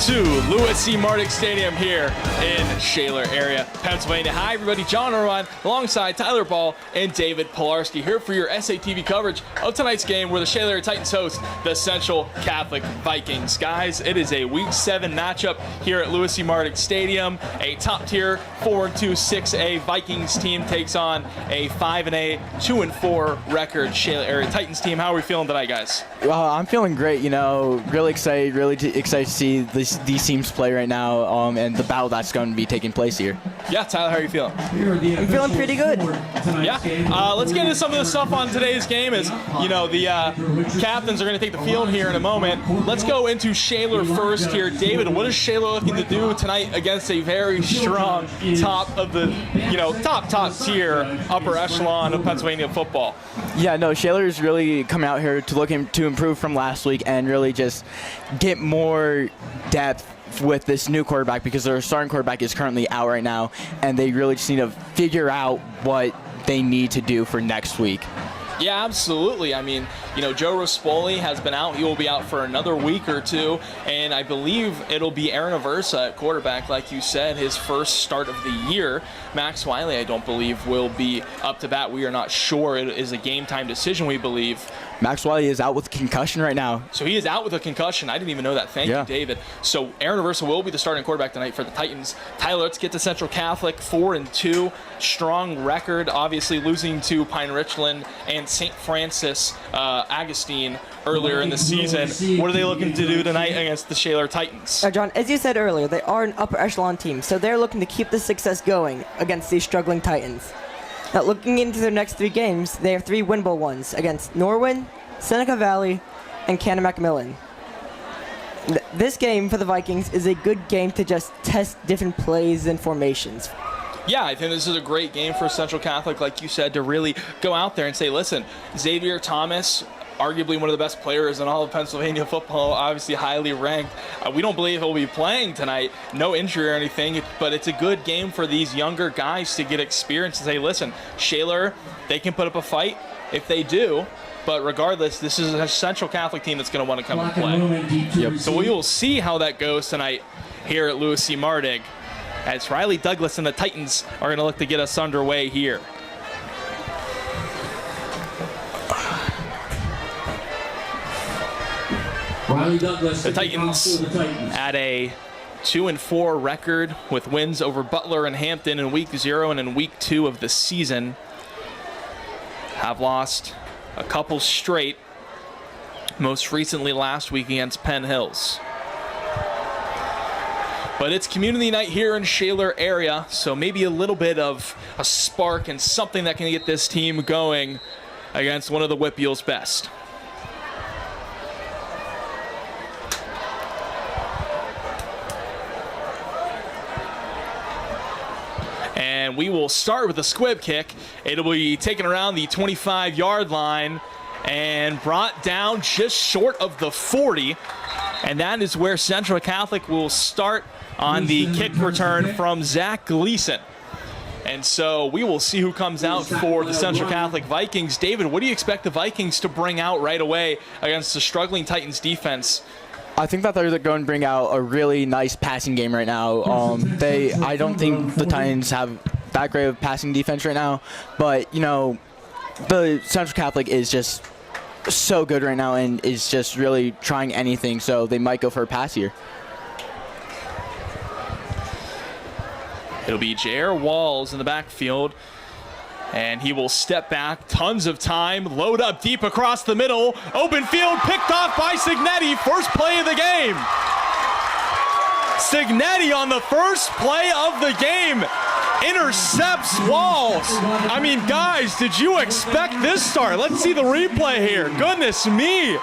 to Lewis C. Mardick Stadium here in Shaler area, Pennsylvania. Hi, everybody. John Irvine alongside Tyler Ball and David Pilarski here for your SATV coverage of tonight's game where the Shaler Titans host the Central Catholic Vikings. Guys, it is a Week 7 matchup here at Lewis C. Mardick Stadium. A top-tier 4-2 6A Vikings team takes on a 5-A 2-4 record Shaler area Titans team. How are we feeling tonight, guys? I'm feeling great. Really excited. Excited to see these teams play right now, and the battle that's going to be taking place here. Yeah, Tyler, how are you feeling? I'm feeling pretty good. Yeah. Let's get into some of the stuff on today's game. The captains are going to take the field here in a moment. Let's go into Shaler first here. David, what is Shaler looking to do tonight against a very strong top tier upper echelon of Pennsylvania football? Yeah, no, Shaler's really coming out here to looking to improve from last week and really just get more depth with this new quarterback, because their starting quarterback is currently out right now, and they really just need to figure out what they need to do for next week. Yeah, absolutely. I mean, Joe Rispoli has been out. He will be out for another week or two, and I believe it'll be Aaron Aversa at quarterback, like you said, his first start of the year. Max Wiley, I don't believe, will be up to bat. We are not sure. It is a game-time decision, we believe. Max Wiley is out with concussion right now. So he is out with a concussion. I didn't even know that. Thank you, David. So Aaron Aversa will be the starting quarterback tonight for the Titans. Tyler, let's get to Central Catholic, 4-2. Strong record, obviously losing to Pine Richland and St. Francis Augustine earlier in the season. What are they looking to do tonight against the Shaler Titans? John, as you said earlier, they are an upper echelon team, so they're looking to keep the success going against these struggling Titans. Now, looking into their next 3 games, they have 3 winnable ones against Norwin, Seneca Valley, and Canada Macmillan. This game for the Vikings is a good game to just test different plays and formations. Yeah, I think this is a great game for Central Catholic, like you said, to really go out there and say, listen, Xavier Thomas, arguably one of the best players in all of Pennsylvania football, obviously highly ranked. We don't believe he'll be playing tonight, no injury or anything, but it's a good game for these younger guys to get experience and say, listen, Shaler, they can put up a fight if they do, but regardless, this is a Central Catholic team that's going to want to come and play. Yep. So we will see how that goes tonight here at Lewis C. Mardick, as Riley Douglas and the Titans are going to look to get us underway here. Riley Douglas, the Titans at a 2-4 record with wins over Butler and Hampton in Week 0 and in Week 2 of the season. Have lost a couple straight, most recently last week against Penn Hills. But it's community night here in Shaler area, so maybe a little bit of a spark and something that can get this team going against one of the Whippeal's best. And we will start with a squib kick. It'll be taken around the 25-yard line and brought down just short of the 40. And that is where Central Catholic will start on the kick return from Zach Gleason. And so we will see who comes out for the Central Catholic Vikings. David, what do you expect the Vikings to bring out right away against the struggling Titans defense? I think that they're going to bring out a really nice passing game right now. I don't think the Titans have that great of passing defense right now, but the Central Catholic is just so good right now and is just really trying anything, so they might go for a pass here. It'll be Jair Walls in the backfield, and he will step back. Tons of time. Load up deep across the middle. Open field picked off by Signetti. First play of the game. Signetti on the first play of the game intercepts Walls. I mean, guys, did you expect this start? Let's see the replay here. Goodness me.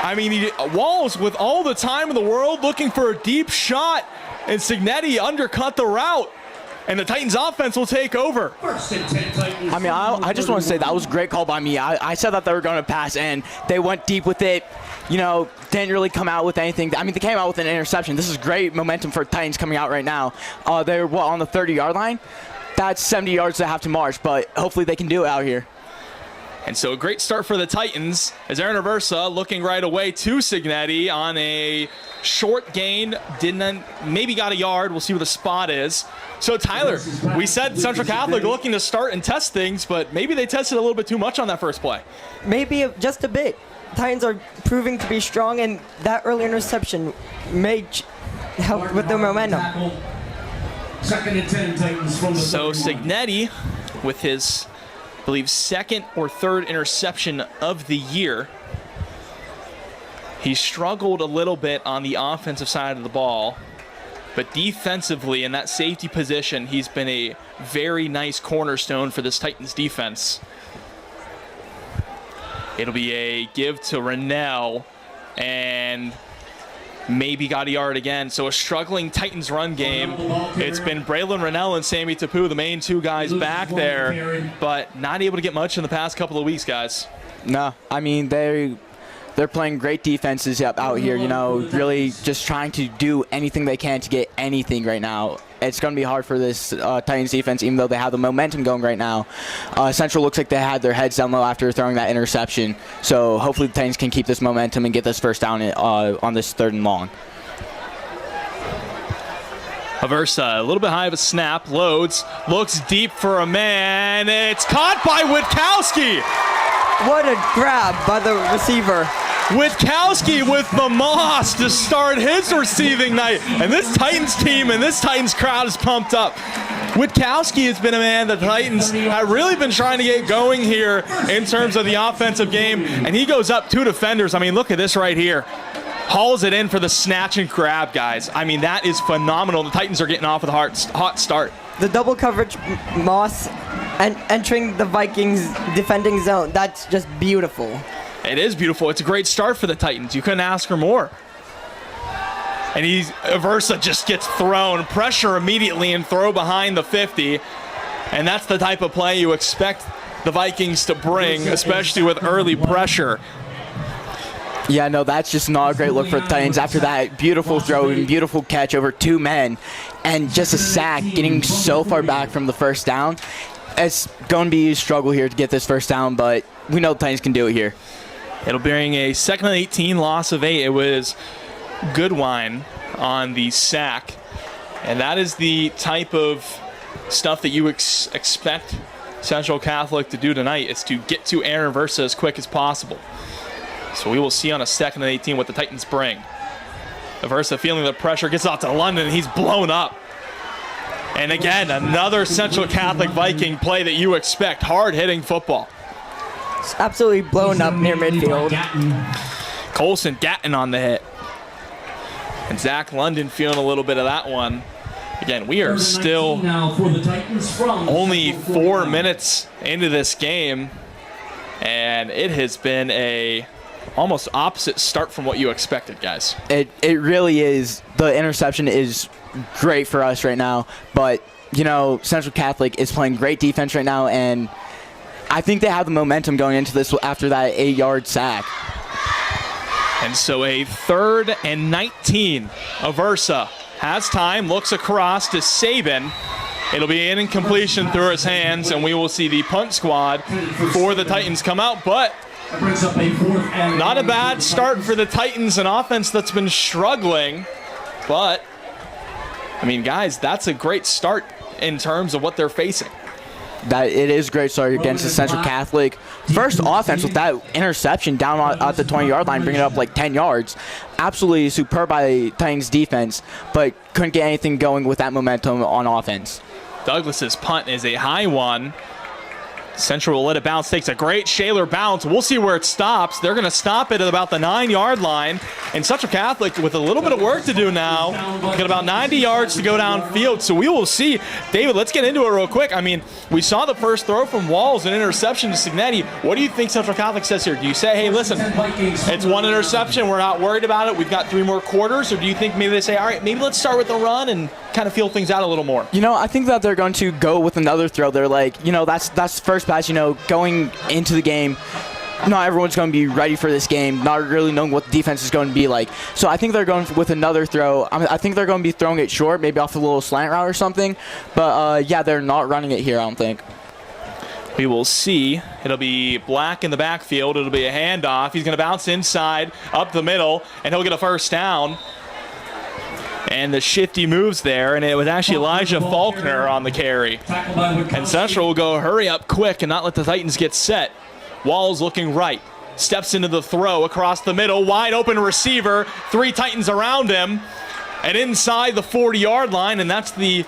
I mean, Walls with all the time in the world looking for a deep shot, and Signetti undercut the route, and the Titans offense will take over. First and 10 Titans. I mean, I just want to say that was a great call by me. I said that they were going to pass, and they went deep with it. Didn't really come out with anything. I mean, they came out with an interception. This is great momentum for Titans coming out right now. They're, on the 30-yard line? That's 70 yards they have to march, but hopefully they can do it out here. And so a great start for the Titans as Aaron Aversa looking right away to Signetti on a short gain. Maybe got a yard. We'll see where the spot is. So Tyler, we said Central Catholic looking to start and test things, but maybe they tested a little bit too much on that first play. Maybe just a bit. Titans are proving to be strong, and that early interception may help with their momentum. Second and 10, Titans from the So 31. Signetti with his, I believe, second or third interception of the year. He struggled a little bit on the offensive side of the ball, but defensively in that safety position, he's been a very nice cornerstone for this Titans defense. It'll be a give to Rennell, and maybe got a yard again. So a struggling Titans run game. It's been Braylon Rennell and Sammy Tapu, the main two guys back there, but not able to get much in the past couple of weeks, guys. No, I mean, they're playing great defenses out here, you know, really just trying to do anything they can to get anything right now. It's going to be hard for this Titans defense, even though they have the momentum going right now. Central looks like they had their heads down low after throwing that interception. So hopefully the Titans can keep this momentum and get this first down on this 3rd and long. Aversa, a little bit high of a snap, loads, looks deep for a man. It's caught by Witkowski. What a grab by the receiver. Witkowski with the moss to start his receiving night. And this Titans team and this Titans crowd is pumped up. Witkowski has been a man that the Titans have really been trying to get going here in terms of the offensive game. And he goes up 2 defenders. I mean, look at this right here. Hauls it in for the snatch and grab, guys. I mean, that is phenomenal. The Titans are getting off with a hot start. The double coverage Moss and entering the Vikings defending zone. That's just beautiful. It is beautiful. It's a great start for the Titans. You couldn't ask for more. And Aversa just gets thrown. Pressure immediately and throw behind the 50. And that's the type of play you expect the Vikings to bring, especially with early pressure. Yeah, no, that's just not a great look for the Titans after that beautiful throw and beautiful catch over 2 men and just a sack getting so far back from the first down. It's going to be a struggle here to get this first down, but we know the Titans can do it here. It'll bring a 2nd and 18, loss of 8. It was Goodwine on the sack. And that is the type of stuff that you expect Central Catholic to do tonight, is to get to Aaron Aversa as quick as possible. So we will see on a 2nd and 18 what the Titans bring. Aversa feeling the pressure, gets out to London, and he's blown up. And again, another Central Catholic Viking play that you expect. Hard-hitting football. It's absolutely blown up near midfield. Colson Gatton on the hit. And Zach London feeling a little bit of that one. Again, we are still only 4 minutes into this game, and it has been a almost opposite start from what you expected, guys. It really is. The interception is great for us right now, but, you know, Central Catholic is playing great defense right now, and I think they have the momentum going into this after that 8-yard sack. And so a 3rd and 19. Aversa has time, looks across to Sabin. It'll be an incompletion through his hands, and we will see the punt squad for the Titans come out. But not a bad start for the Titans, an offense that's been struggling. But, I mean, guys, that's a great start in terms of what they're facing. That it is a great start against the Central Catholic. First offense with that interception down at the 20-yard line, bringing it up like 10 yards. Absolutely superb by Titans defense, but couldn't get anything going with that momentum on offense. Douglas's punt is a high one. Central will let it bounce, takes a great Shaler bounce. We'll see where it stops. They're going to stop it at about the 9-yard line. And Central Catholic with a little bit of work to do now. Got about 90 yards to go downfield. So we will see. David, let's get into it real quick. I mean, we saw the first throw from Walls, an interception to Signetti. What do you think Central Catholic says here? Do you say, hey, listen, it's one interception. We're not worried about it. We've got 3 more quarters. Or do you think maybe they say, all right, maybe let's start with the run and kind of feel things out a little more? You know, I think that they're going to go with another throw. They're like, you know, that's the first pass, you know, going into the game. Not everyone's going to be ready for this game, not really knowing what the defense is going to be like. So I think they're going with another throw. I think they're going to be throwing it short, maybe off a little slant route or something. But, yeah, they're not running it here, I don't think. We will see. It'll be Black in the backfield. It'll be a handoff. He's going to bounce inside, up the middle, and he'll get a first down. And the shifty moves there, and it was actually Elijah Faulkner on the carry. And Central will go hurry up quick and not let the Titans get set. Walls looking right. Steps into the throw across the middle. Wide open receiver. 3 Titans around him. And inside the 40-yard line, and that's the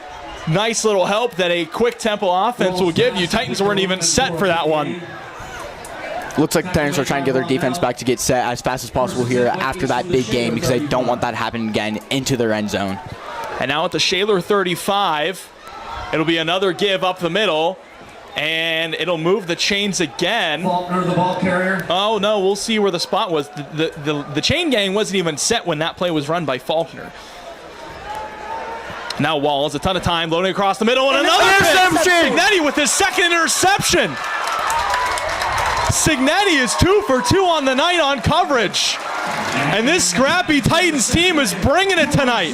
nice little help that a quick tempo offense will give you. Titans weren't even set for that one. Looks like the Titans are trying to get their defense back to get set as fast as possible here after that big game because they don't want that to happen again into their end zone. And now at the Shaler 35, it'll be another give up the middle, and it'll move the chains again. Faulkner, the ball carrier. Oh, no, we'll see where the spot was. The chain gang wasn't even set when that play was run by Faulkner. Now Walls, a ton of time, loading across the middle, and another interception! Signetti with his second interception. Signetti is 2 for 2 on the night on coverage. And this scrappy Titans team is bringing it tonight.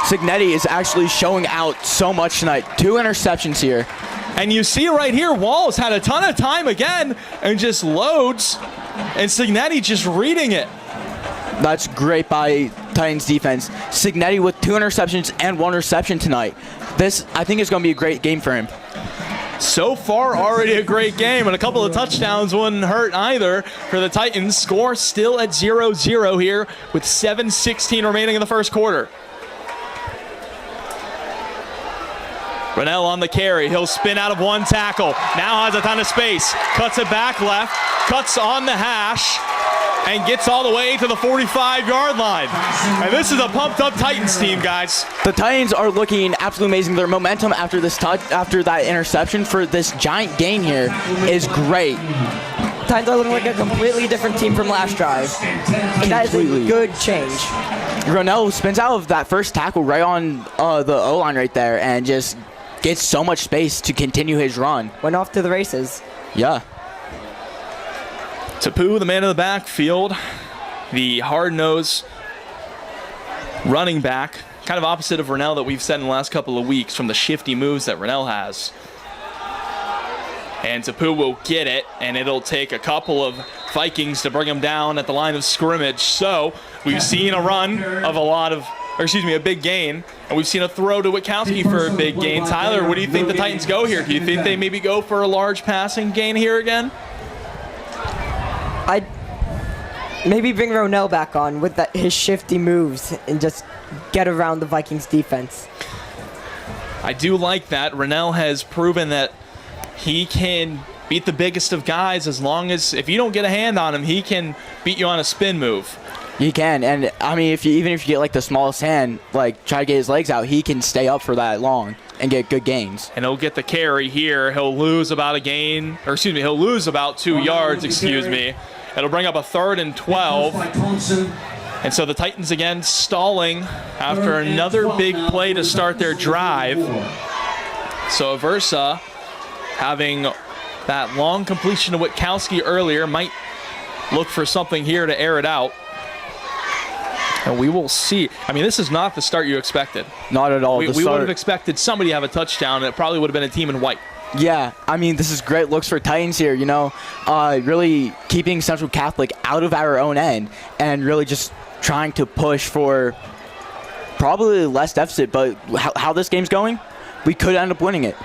Signetti is actually showing out so much tonight. 2 interceptions here. And you see right here, Walls had a ton of time again and just loads. And Signetti just reading it. That's great by Titans defense. Signetti with 2 interceptions and 1 reception tonight. This, I think, is going to be a great game for him. So far, already a great game, and a couple of touchdowns wouldn't hurt either for the Titans. Score still at 0-0 here with 7:16 remaining in the first quarter. Rennell on the carry. He'll spin out of 1 tackle. Now has a ton of space. Cuts it back left. Cuts on the hash. And gets all the way to the 45-yard line. And this is a pumped-up Titans team, guys. The Titans are looking absolutely amazing. Their momentum after after that interception for this giant gain here is great. Titans are looking like a completely different team from last drive. And that is a good change. Rennell spins out of that first tackle right on the O-line right there and just gets so much space to continue his run. Went off to the races. Yeah. Tapu, the man in the backfield, the hard-nosed running back, kind of opposite of Rennell that we've said in the last couple of weeks from the shifty moves that Rennell has. And Tapu will get it, and it'll take a couple of Vikings to bring him down at the line of scrimmage. So we've seen a run of a big gain, and we've seen a throw to Witkowski for a big gain. Tyler, what do you think the Titans go here? Do you think they maybe go for a large passing gain here again? I'd maybe bring Rennell back on with his shifty moves and just get around the Vikings defense. I do like that. Rennell has proven that he can beat the biggest of guys as long as, if you don't get a hand on him, he can beat you on a spin move. He can, and I mean, even if you get like the smallest hand, like try to get his legs out, he can stay up for that long and get good gains. And he'll get the carry here. He'll lose about 2 yards, It'll bring up a 3rd and 12. And so the Titans again stalling after another big play to start their drive. So Aversa having that long completion to Witkowski earlier might look for something here to air it out. And we will see. I mean, this is not the start you expected. Not at all. We would have expected somebody to have a touchdown, and it probably would have been a team in white. Yeah, I mean, this is great looks for Titans here, really keeping Central Catholic out of our own end and really just trying to push for probably less deficit. But how this game's going, we could end up winning it.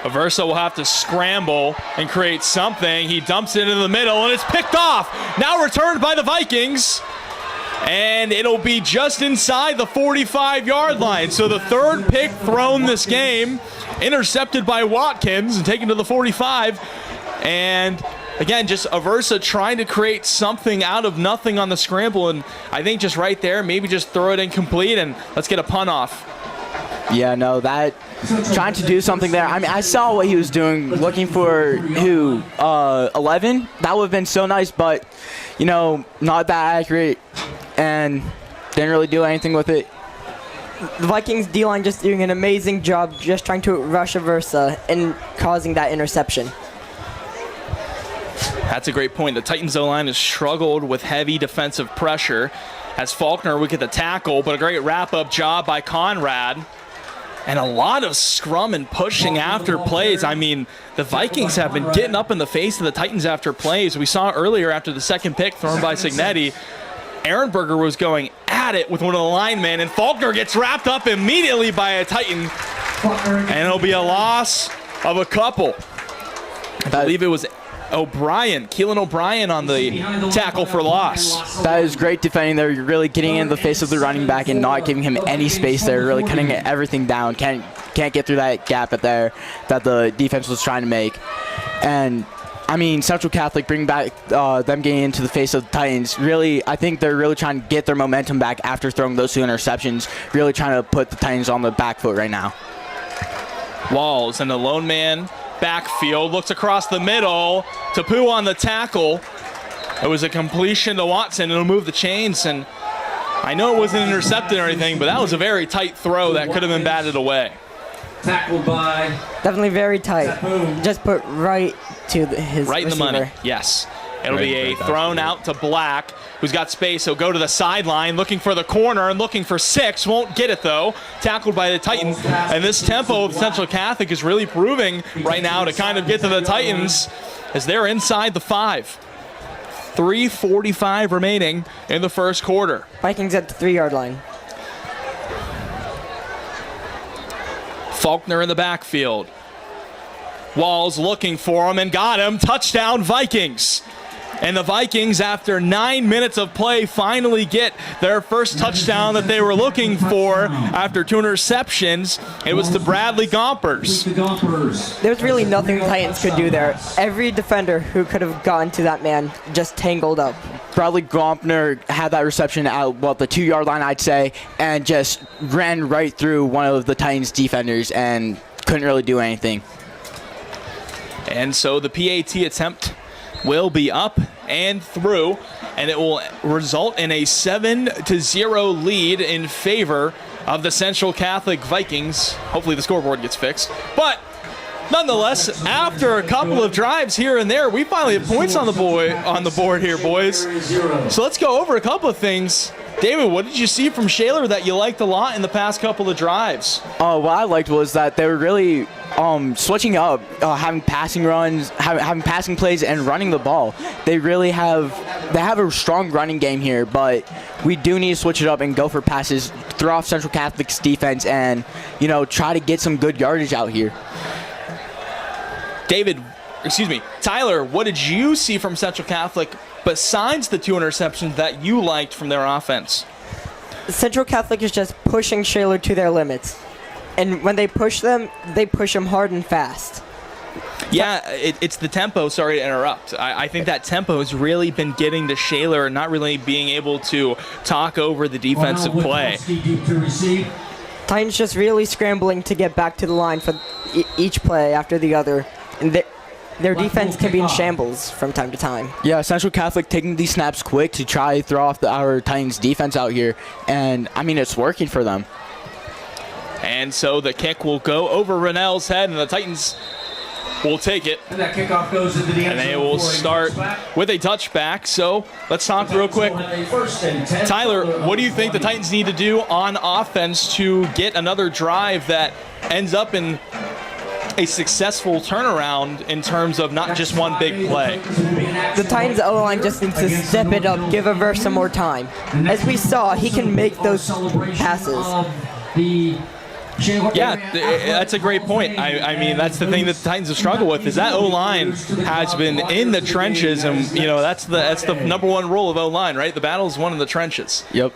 Aversa will have to scramble and create something. He dumps it into the middle, and it's picked off. Now returned by the Vikings. And it'll be just inside the 45-yard line. So the 3rd pick thrown this game, intercepted by Watkins and taken to the 45. And again, just Aversa trying to create something out of nothing on the scramble. And I think just right there, maybe just throw it incomplete and let's get a punt off. Yeah, no, trying to do something there. I mean, I saw what he was doing, looking for 11. That would have been so nice, but, not that accurate and didn't really do anything with it. The Vikings D-line just doing an amazing job just trying to rush Aversa and causing that interception. That's a great point. The Titans O-line has struggled with heavy defensive pressure as Faulkner would get the tackle, but a great wrap-up job by Conrad. And a lot of scrum and pushing after plays. I mean, the Vikings have been getting up in the face of the Titans after plays. We saw earlier after the second pick thrown by Signetti, Ehrenberger was going at it with one of the linemen, and Faulkner gets wrapped up immediately by a Titan. And it'll be a loss of a couple. I believe it was Keelan O'Brien on the tackle for loss. That is great defending there. You're really getting in the face of the running back and not giving him any space there, really cutting everything down. Can't get through that gap there that the defense was trying to make. And I mean, Central Catholic bringing back them getting into the face of the Titans. Really, I think they're really trying to get their momentum back after throwing those 2 interceptions. Really trying to put the Titans on the back foot right now. Walls and the lone man backfield, looks across the middle. Tapu on the tackle. It was a completion to Watson. It'll move the chains, and I know it wasn't intercepted or anything, but that was a very tight throw that could have been batted away. Tackled by. Definitely very tight. Tapu. Just put right to his Right in the receiver. money, yes. It'll be a thrown out to Black, who's got space. He'll go to the sideline, looking for the corner and looking for 6. Won't get it, though. Tackled by the Titans. And this tempo of Central Catholic is really proving right now to kind of get to the Titans as they're inside the 5. 3:45 remaining in the first quarter. Vikings at the 3-yard line. Faulkner in the backfield. Walls looking for him and got him. Touchdown, Vikings. And the Vikings, after 9 minutes of play, finally get their first touchdown that they were looking for after 2 interceptions. It was to Bradley Gompers. There's really nothing the Titans could do there. Every defender who could have gotten to that man just tangled up. Bradley Gompner had that reception at the 2-yard line, I'd say, and just ran right through one of the Titans defenders and couldn't really do anything. And so the PAT attempt will be up and through, and it will result in a 7-0 lead in favor of the Central Catholic Vikings. Hopefully the scoreboard gets fixed. But nonetheless, after a couple of drives here and there, we finally have points on the board here, boys. So let's go over a couple of things. David, what did you see from Shaler that you liked a lot in the past couple of drives? What I liked was that they were really switching up, having passing runs, having passing plays, and running the ball. They have a strong running game here, but we do need to switch it up and go for passes, throw off Central Catholic's defense, and try to get some good yardage out here. Tyler, what did you see from Central Catholic besides the 2 interceptions that you liked from their offense? Central Catholic is just pushing Shaler to their limits. And when they push them hard and fast. Yeah, it's the tempo. Sorry to interrupt. I think that tempo has really been getting to Shaler and not really being able to talk over the defensive play. Titans just really scrambling to get back to the line for each play after the other. And their defense can be in shambles from time to time. Yeah, Central Catholic taking these snaps quick to try to throw off our Titans defense out here. And, I mean, it's working for them. And so the kick will go over Rennell's head, and the Titans will take it. And that kickoff goes into the end zone. And they will start with a touchback. So let's talk real quick. Tyler, what do you think the Titans need to do on offense to get another drive that ends up in a successful turnaround in terms of not just one big play? The Titans O-line just needs to step it up, give Aver some more time. As we saw, he can make those passes. Yeah, that's a great point. I mean, that's the thing that the Titans have struggled with, is that O-line has been in the trenches, and that's the number one role of O-line, right? The battle is won in the trenches. Yep.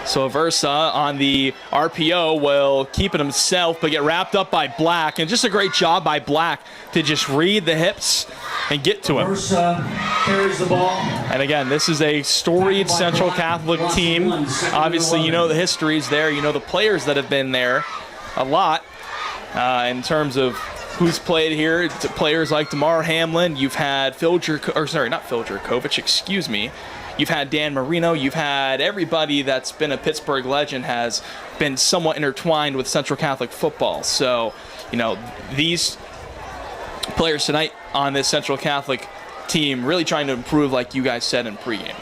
So Aversa on the RPO will keep it himself, but get wrapped up by Black. And just a great job by Black to just read the hips and get to him. Aversa carries the ball. And again, this is a storied Central Catholic team. Obviously, you know the histories there. You know the players that have been there a lot in terms of who's played here. Players like DeMar Hamlin. You've had Phil Jerkovich, excuse me. You've had Dan Marino. You've had everybody that's been a Pittsburgh legend has been somewhat intertwined with Central Catholic football. So, these players tonight on this Central Catholic team really trying to improve, like you guys said in pregame.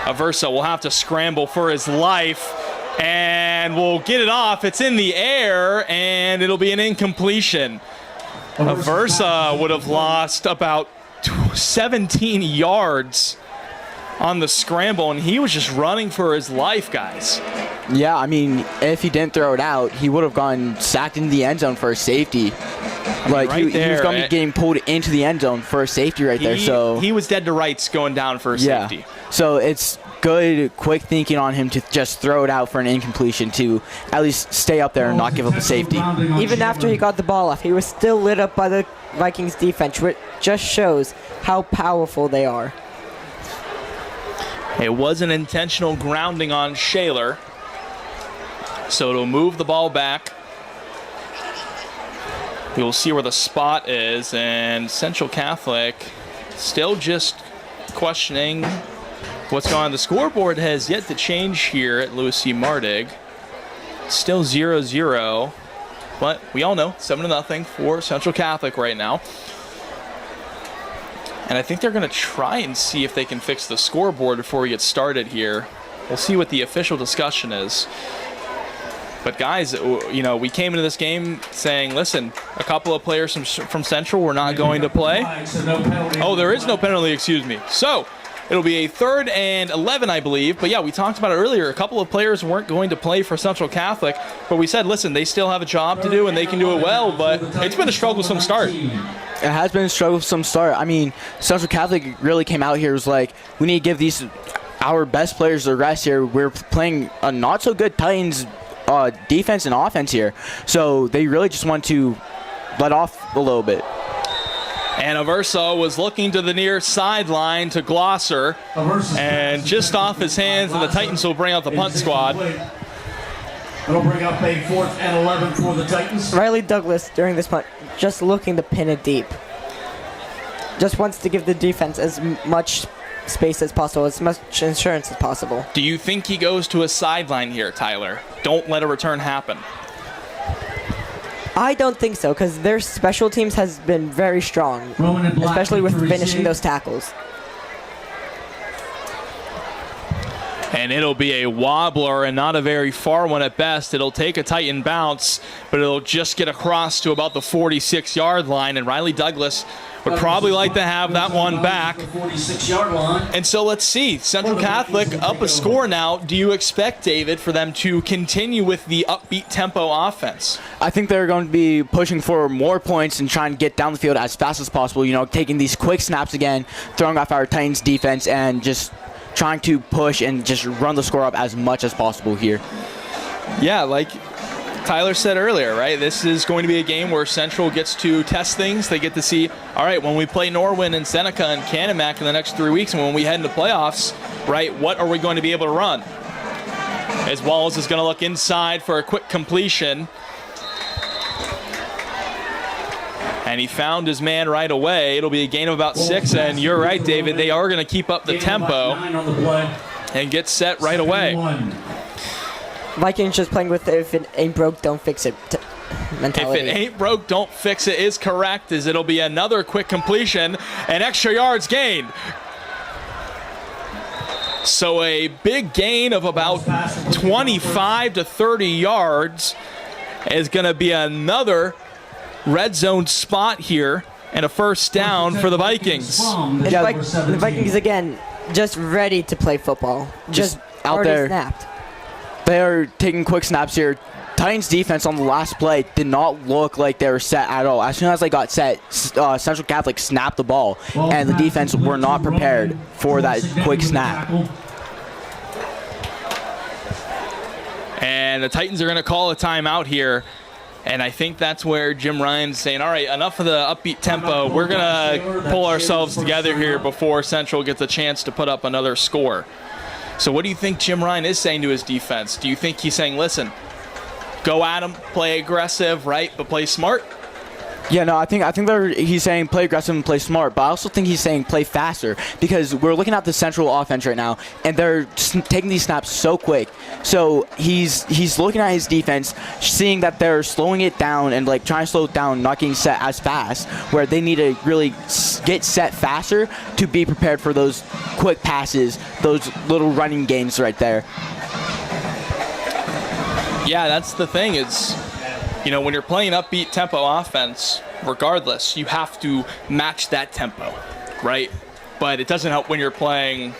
Aversa will have to scramble for his life, and will get it off. It's in the air, and it'll be an incompletion. Aversa would have lost about 17 yards on the scramble, and he was just running for his life, guys. Yeah, I mean, if he didn't throw it out, he would have gone sacked into the end zone for a safety. Like, right he was going to be getting pulled into the end zone for a safety right there. So he was dead to rights going down for a safety. So it's good, quick thinking on him to just throw it out for an incompletion to at least stay up there and not give up a safety. Even after he got the ball off, he was still lit up by the Vikings defense, which just shows how powerful they are. It was an intentional grounding on Shaler, so it'll move the ball back. We'll see where the spot is, and Central Catholic still just questioning what's going on. The scoreboard has yet to change here at Louis C. Mardig. Still 0-0, but we all know 7-0 for Central Catholic right now. And I think they're going to try and see if they can fix the scoreboard before we get started here. We'll see what the official discussion is. But guys, you know, we came into this game saying, listen, a couple of players from Central were not going to play. Oh, there is no penalty, excuse me. So it'll be a 3rd and 11, I believe. But yeah, we talked about it earlier. A couple of players weren't going to play for Central Catholic, but we said, listen, they still have a job to do and they can do it well, but it's been a strugglesome start. It has been a strugglesome start. I mean, Central Catholic really came out here, was like, we need to give our best players a rest here. We're playing a not so good Titans defense and offense here. So they really just want to let off a little bit. And Aversa was looking to the near sideline to Glosser, and just off his hands, and the Titans will bring out the punt squad. It'll bring up a 4th and 11 for the Titans. Riley Douglas, during this punt, just looking to pin it deep. Just wants to give the defense as much space as possible, as much insurance as possible. Do you think he goes to a sideline here, Tyler? Don't let a return happen. I don't think so, because their special teams has been very strong, especially with finishing those tackles. And it'll be a wobbler and not a very far one at best. It'll take a Titan bounce, but it'll just get across to about the 46-yard line, and Riley Douglas would probably like to have that one back. 46-yard line. And so let's see. Central Catholic up a score now. Do you expect, David, for them to continue with the upbeat tempo offense? I think they're going to be pushing for more points and trying to get down the field as fast as possible. You know, taking these quick snaps again, throwing off our Titans defense, and just trying to push and just run the score up as much as possible here. Yeah, like Tyler said earlier, right? This is going to be a game where Central gets to test things. They get to see, all right, when we play Norwin and Seneca and Canumac in the next 3 weeks, and when we head into playoffs, right, what are we going to be able to run? As Walls is going to look inside for a quick completion. And he found his man right away. It'll be a gain of about 6, and you're right, David. They are going to keep up the tempo and get set right away. Vikings just playing with if it ain't broke, don't fix it mentality. If it ain't broke, don't fix it is correct, as it'll be another quick completion and extra yards gained. So a big gain of about 25 to 30 yards is going to be another red zone spot here and a first down for the Vikings. The Vikings again just ready to play football. Just out there. Snapped. They are taking quick snaps here. Titans defense on the last play did not look like they were set at all. As soon as they got set, Central Catholic snapped the ball, and the defense were not prepared for that quick snap. And the Titans are going to call a timeout here. And I think that's where Jim Ryan's saying, all right, enough of the upbeat tempo. We're going to pull ourselves together here before Central gets a chance to put up another score. So what do you think Jim Ryan is saying to his defense? Do you think he's saying, listen, go at him, play aggressive, right, but play smart? Yeah, no, I think he's saying play aggressive and play smart, but I also think he's saying play faster because we're looking at the Central offense right now, and they're taking these snaps so quick. So he's looking at his defense, seeing that they're slowing it down and like trying to slow it down, not getting set as fast, where they need to really get set faster to be prepared for those quick passes, those little running games right there. Yeah, that's the thing is, you know, when you're playing upbeat tempo offense, regardless, you have to match that tempo, right? But it doesn't help when you're playing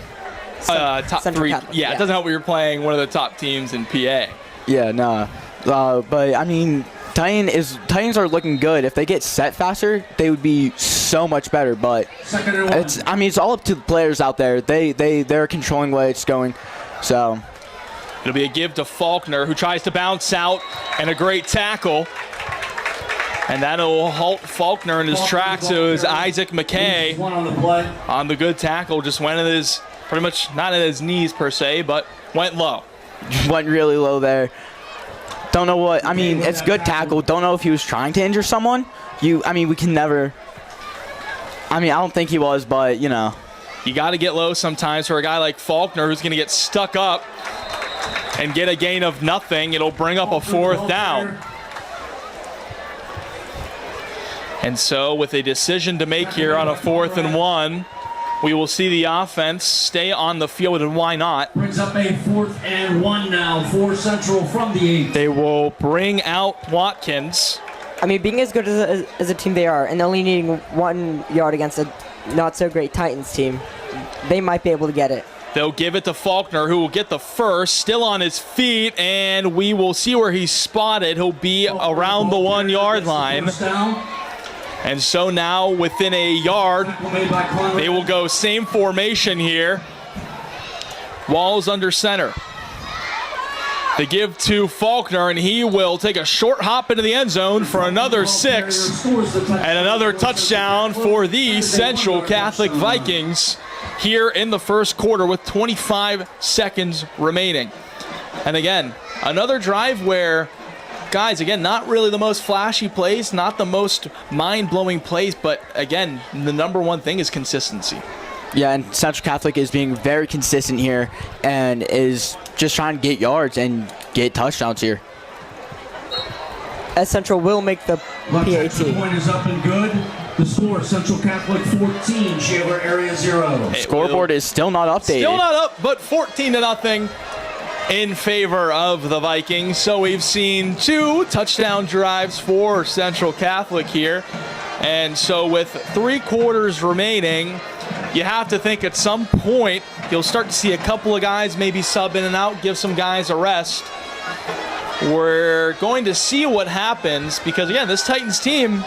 top three. Yeah, it doesn't help when you're playing one of the top teams in PA. Yeah, no. But, I mean, Titans are looking good. If they get set faster, they would be so much better. But it's all up to the players out there. They're controlling where it's going. So it'll be a give to Faulkner, who tries to bounce out, and a great tackle. And that'll halt Faulkner in his tracks. So it was Isaac McKay on the good tackle. Just went at his, pretty much not at his knees per se, but went low. Went really low there. Don't know what, I mean, it's good tackle. Don't know if he was trying to injure someone. I mean, we can never, I mean, I don't think he was, but, you know. You got to get low sometimes for a guy like Faulkner who's going to get stuck up and get a gain of nothing. It'll bring up a 4th down. And so with a decision to make here on a 4th and 1, we will see the offense stay on the field, and why not? Brings up a 4th and 1 now for Central from the 8. They will bring out Watkins. I mean, being as good as a team they are, and only needing 1 yard against a not-so-great Titans team, they might be able to get it. They'll give it to Faulkner, who will get the first, still on his feet, and we will see where he's spotted. He'll be around the 1 yard line. And so now within a yard, they will go same formation here. Walls under center. They give to Faulkner, and he will take a short hop into the end zone for another 6 and another touchdown for the Central Catholic Vikings here in the first quarter with 25 seconds remaining. And again, another drive where, guys, again, not really the most flashy plays, not the most mind-blowing plays, but again, the number one thing is consistency. Yeah, and Central Catholic is being very consistent here and is just trying to get yards and get touchdowns here. As Central will make the PAT. Point is up and good. The score, Central Catholic 14, Shaler area 0. Scoreboard is still not updated. Still not up, but 14-0 in favor of the Vikings. So we've seen 2 touchdown drives for Central Catholic here. And so with 3 quarters remaining, you have to think at some point you'll start to see a couple of guys maybe sub in and out, give some guys a rest. We're going to see what happens because, again, this Titans team,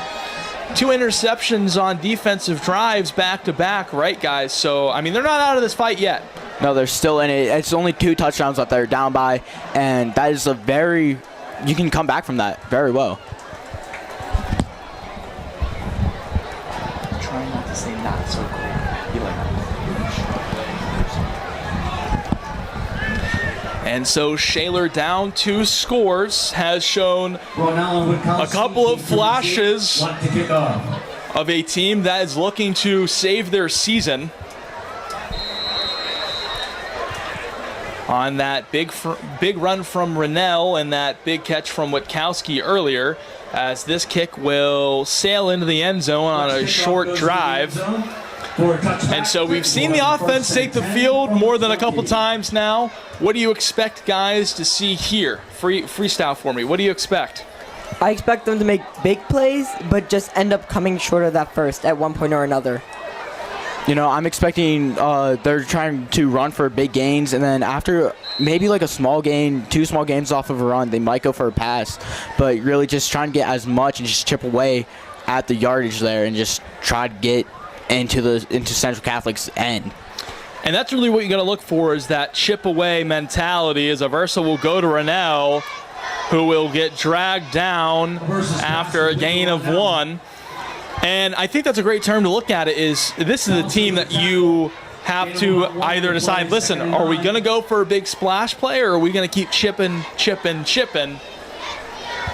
2 interceptions on defensive drives back-to-back, right, guys? So, I mean, they're not out of this fight yet. No, they're still in it. It's only 2 touchdowns that they're down by, and that is you can come back from that very well. Trying not to say not so cool. And so Shaler down 2 scores has shown a couple of flashes of a team that is looking to save their season. On that big run from Rennell and that big catch from Witkowski earlier, as this kick will sail into the end zone on a short drive. And so we've seen the offense take the field more than a couple times now. What do you expect guys to see here? Freestyle for me. What do you expect? I expect them to make big plays, but just end up coming short of that first at one point or another. You know, I'm expecting they're trying to run for big gains, and then after maybe like a small gain, 2 small gains off of a run, they might go for a pass. But really just trying to get as much and just chip away at the yardage there and just try to get into Central Catholic's end. And that's really what you got to look for, is that chip away mentality, as Aversa will go to Rennell, who will get dragged down after a gain of 1. And I think that's a great term to look at it, is this is a team that you have to either decide, listen, are we going to go for a big splash play, or are we going to keep chipping?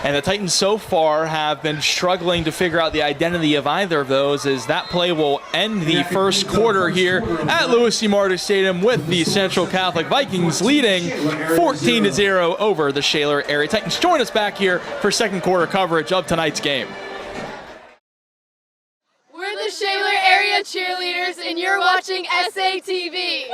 And the Titans so far have been struggling to figure out the identity of either of those, as that play will end the first quarter here at Louis C. Martin Stadium with the Central Catholic Vikings leading 14-0 over the Shaler area Titans. Join us back here for second quarter coverage of tonight's game. We're the Shaler area cheerleaders, and you're watching SATV.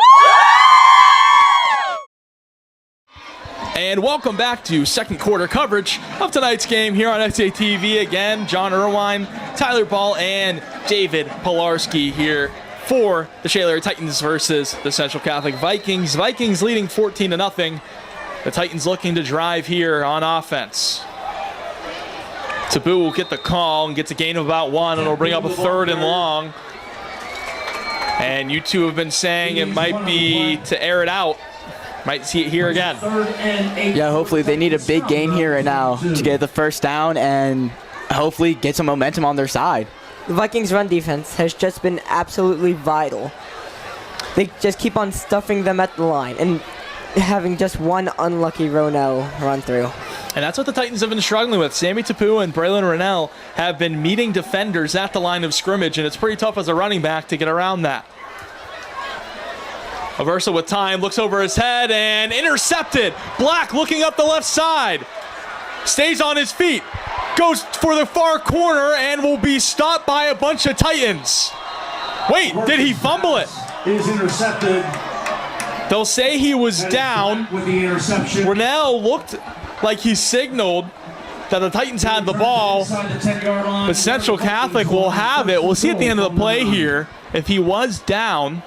And welcome back to second quarter coverage of tonight's game here on SATV. Again, John Irwine, Tyler Ball, and David Pilarski here for the Shaler Titans versus the Central Catholic Vikings. Vikings leading 14-0. The Titans looking to drive here on offense. Taboo will get the call and gets a gain of about 1, and it'll bring up a 3rd and long. And you two have been saying it might be to air it out. Might see it here again. Yeah, hopefully they need a big gain here right now to get the first down and hopefully get some momentum on their side. The Vikings' run defense has just been absolutely vital. They just keep on stuffing them at the line and having just one unlucky Ronell run through. And that's what the Titans have been struggling with. Sammy Tapu and Braylon Ronell have been meeting defenders at the line of scrimmage, and it's pretty tough as a running back to get around that. Aversa with time, looks over his head and intercepted. Black looking up the left side. Stays on his feet. Goes for the far corner and will be stopped by a bunch of Titans. Wait, did he fumble it? Is intercepted. They'll say he was down. With the interception. Ronell looked like he signaled that the Titans had the ball, Inside the 10-yard line. but Central Catholic will have it. We'll see at the end of the play here if he was down.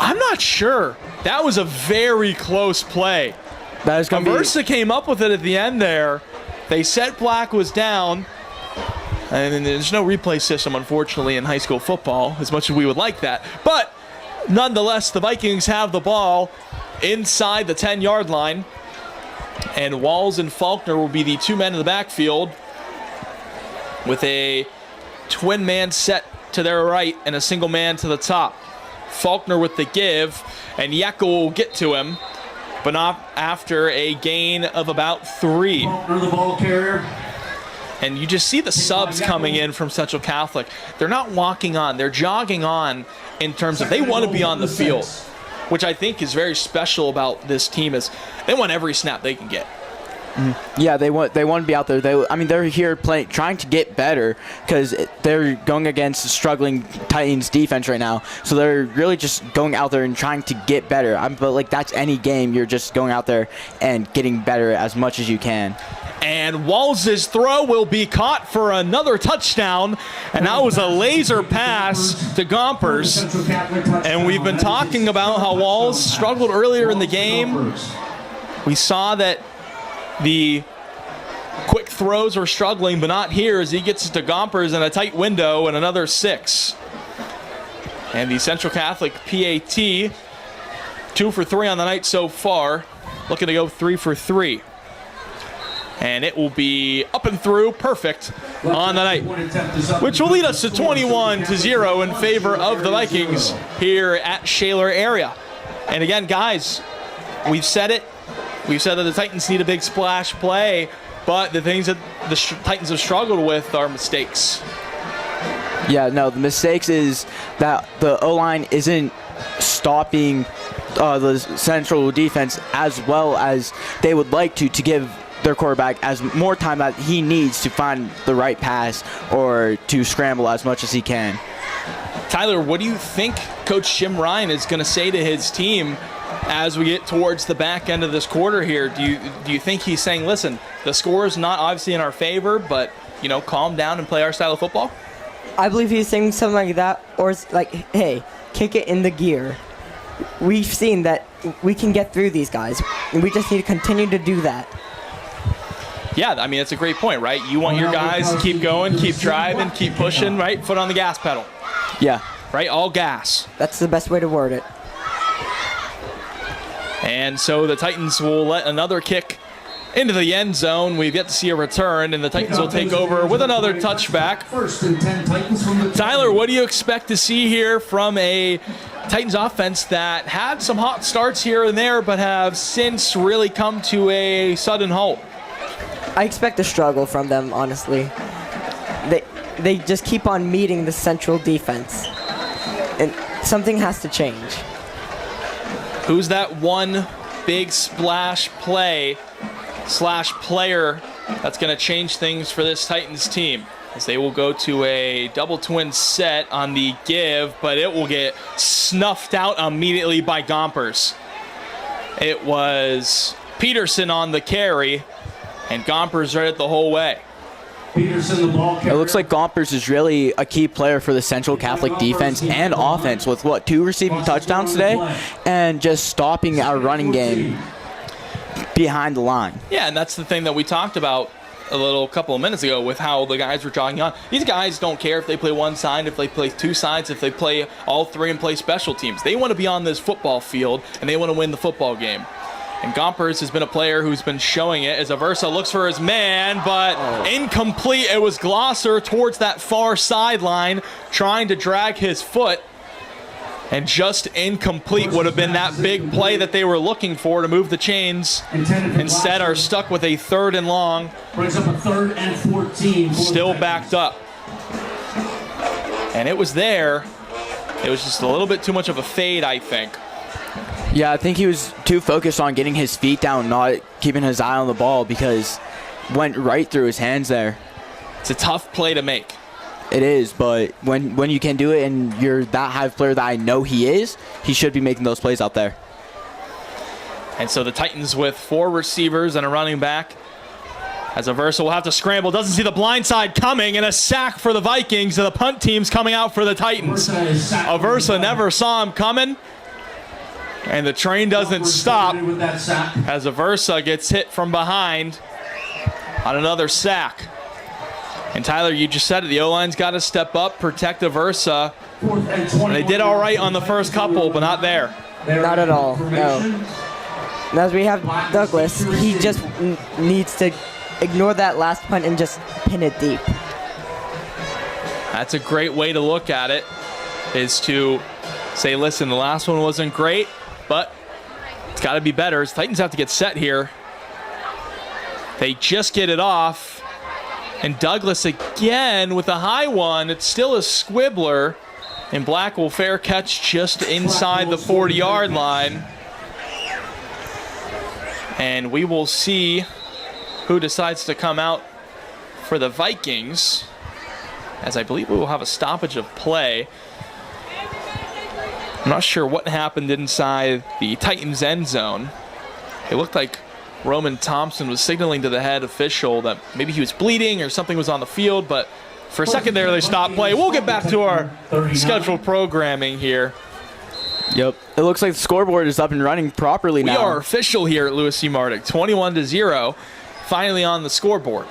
I'm not sure. That was a very close play. That is going to be... Aversa came up with it at the end there. They said Black was down. And there's no replay system, unfortunately, in high school football, as much as we would like that. But nonetheless, the Vikings have the ball inside the 10-yard line. And Walls and Faulkner will be the two men in the backfield with a twin man set to their right and a single man to the top. Faulkner with the give, and Yeckel will get to him, but not after a gain of about 3. Faulkner, the ball carrier. And you just see the subs coming in from Central Catholic. They're not walking on, they're jogging on in terms of they want to be on the field, which I think is very special about this team is they want every snap they can get. Yeah, they want to be out there. They're here playing, trying to get better because they're going against struggling Titans defense right now. So they're really just going out there and trying to get better. But like that's any game, you're just going out there and getting better as much as you can. And Walls' throw will be caught for another touchdown, and that was a laser pass to Gompers. And we've been talking about how Walls struggled earlier in the game. We saw that the quick throws are struggling, but not here as he gets to Gompers in a tight window and another 6. And the Central Catholic PAT, 2 for 3 on the night so far, looking to go 3 for 3. And it will be up and through, perfect on the night, which will lead us to 21-0 in favor of the Vikings here at Shaler area. And again, guys, we've said it. We've said that the Titans need a big splash play, but the things that the Titans have struggled with are mistakes. Yeah, no, the mistakes is that the O-line isn't stopping the Central defense as well as they would like to give their quarterback as more time that he needs to find the right pass or to scramble as much as he can. Tyler, what do you think Coach Jim Ryan is going to say to his team as we get towards the back end of this quarter here? Do you think he's saying, listen, the score is not obviously in our favor, but, you know, calm down and play our style of football? I believe he's saying something like that, or it's like, hey, kick it in the gear. We've seen that we can get through these guys, and we just need to continue to do that. Yeah, I mean, that's a great point, right? You want your guys to keep going, keep driving, keep pushing, right? Foot on the gas pedal. Yeah. Right? All gas. That's the best way to word it. And so the Titans will let another kick into the end zone. We've yet to see a return, and the Titans will take over with another touchback. First and 10 Titans from the Tyler, what do you expect to see here from a Titans offense that had some hot starts here and there, but have since really come to a sudden halt? I expect a struggle from them, honestly. They just keep on meeting the Central defense, and something has to change. Who's that one big splash play / player that's going to change things for this Titans team? As they will go to a double twin set on the give, but it will get snuffed out immediately by Gompers. It was Peterson on the carry, and Gompers read it the whole way. Peterson, the ball carrier. It looks like Gompers is really a key player for the Central Catholic defense and offense with, 2 receiving touchdowns today and just stopping our running game behind the line. Yeah, and that's the thing that we talked about a couple of minutes ago with how the guys were jogging on. These guys don't care if they play one side, if they play two sides, if they play all three and play special teams. They want to be on this football field, and they want to win the football game. And Gompers has been a player who's been showing it as Aversa looks for his man, but incomplete. It was Glosser towards that far sideline trying to drag his foot. And just incomplete would have been that big play that they were looking for to move the chains. Instead are stuck with a 3rd and long. Brings up a 3rd and 14. Still backed up. And it was there. It was just a little bit too much of a fade, I think. Yeah, I think he was too focused on getting his feet down, not keeping his eye on the ball, because went right through his hands there. It's a tough play to make. It is, but when you can do it and you're that high player that I know he is, he should be making those plays out there. And so the Titans with 4 receivers and a running back. As Aversa will have to scramble, doesn't see the blind side coming, and a sack for the Vikings, and the punt team's coming out for the Titans. Aversa never saw him coming, and the train doesn't stop as Aversa gets hit from behind on another sack. And Tyler, you just said it, the O-line's got to step up, protect Aversa. And they did all right on the first couple, but not there. Not at all, no. And as we have Douglas, he just needs to ignore that last punt and just pin it deep. That's a great way to look at it, is to say, listen, the last one wasn't great, but it's got to be better. The Titans have to get set here. They just get it off. And Douglas again with a high one. It's still a squibbler. And Black will fair catch just inside the 40-yard line. And we will see who decides to come out for the Vikings, as I believe we will have a stoppage of play. I'm not sure what happened inside the Titans end zone. It looked like Roman Thompson was signaling to the head official that maybe he was bleeding or something was on the field, but for a second there they stopped play. We'll get back to our scheduled programming here. Yep. It looks like the scoreboard is up and running properly now. We are official here at Lewis C. Mardick, 21-0, finally on the scoreboard.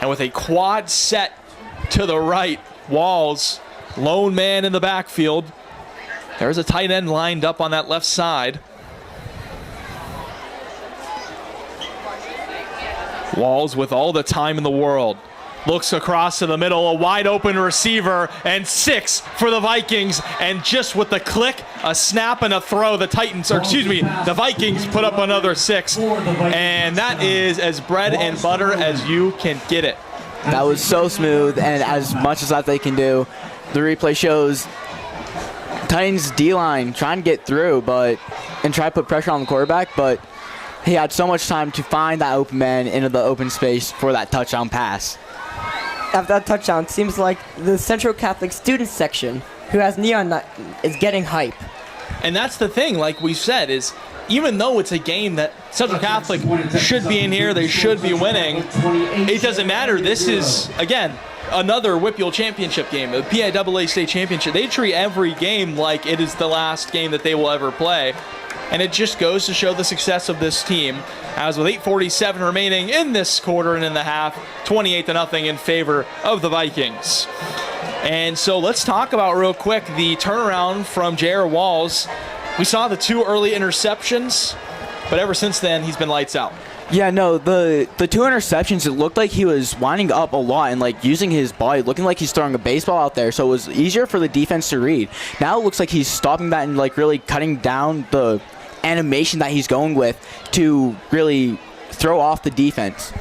And with a quad set to the right, Walls, lone man in the backfield. There's a tight end lined up on that left side. Walls with all the time in the world. Looks across to the middle, a wide open receiver, and 6 for the Vikings. And just with the click, a snap and a throw, the Vikings put up another 6. And that is as bread and butter as you can get it. That was so smooth, and as much as that they can do, the replay shows Titans D-line trying to get through and try to put pressure on the quarterback, but he had so much time to find that open man into the open space for that touchdown pass. After that touchdown, it seems like the Central Catholic student section, who has neon, is getting hype. And that's the thing, like we said, is even though it's a game that Central Catholic should be in here, they should be winning, it doesn't matter. This is, again, another WPIAL championship game, the PIAA state championship. They treat every game like it is the last game that they will ever play. And it just goes to show the success of this team, as with 8:47 remaining in this quarter and in the half, 28-0 in favor of the Vikings. And so let's talk about real quick the turnaround from J.R. Walls. We saw the 2 early interceptions, but ever since then, he's been lights out. Yeah, no, the 2 interceptions, it looked like he was winding up a lot and using his body, looking like he's throwing a baseball out there, so it was easier for the defense to read. Now it looks like he's stopping that and really cutting down the animation that he's going with to really throw off the defense.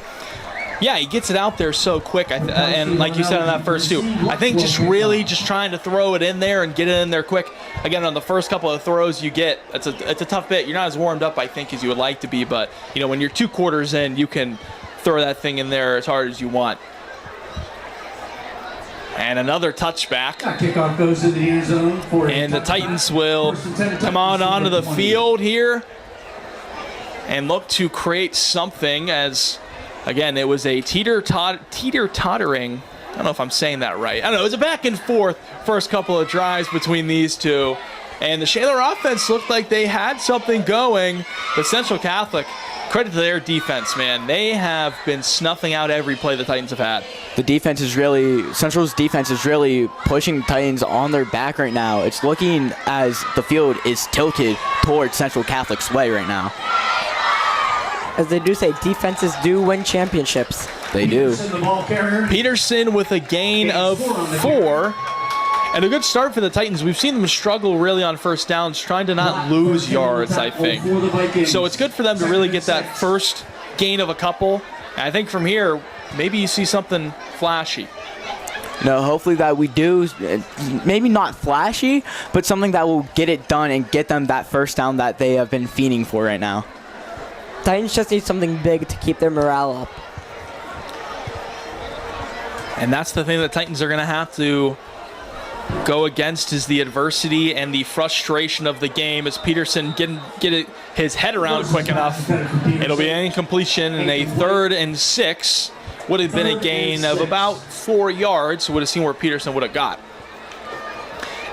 Yeah, he gets it out there so quick, and like you said on that first two, I think just really just trying to throw it in there and get it in there quick. Again, on the first couple of throws you get, it's a tough bit. You're not as warmed up, I think, as you would like to be, but when you're 2 quarters in, you can throw that thing in there as hard as you want. And another touchback. Kickoff goes into the end zone for and the Titans will come on onto the field here and look to create something as, again, it was a teeter-tottering, I don't know if I'm saying that right. I don't know, it was a back and forth first couple of drives between these two. And the Shaler offense looked like they had something going, but Central Catholic, credit to their defense, man. They have been snuffing out every play the Titans have had. Central's defense is really pushing the Titans on their back right now. It's looking as the field is tilted towards Central Catholic's way right now. As they do say, defenses do win championships. They do. Peterson with a gain of 4. And a good start for the Titans. We've seen them struggle really on first downs, trying to not lose yards, I think. So it's good for them to really get that first gain of a couple. And I think from here, maybe you see something flashy. No, hopefully that we do, maybe not flashy, but something that will get it done and get them that first down that they have been fiending for right now. Titans just need something big to keep their morale up. And that's the thing that Titans are going to have to go against, is the adversity and the frustration of the game as Peterson get his head around quick enough. It'll be an incompletion, and a 3rd and 6 would have been a gain of about 4 yards. Would have seen where Peterson would have got.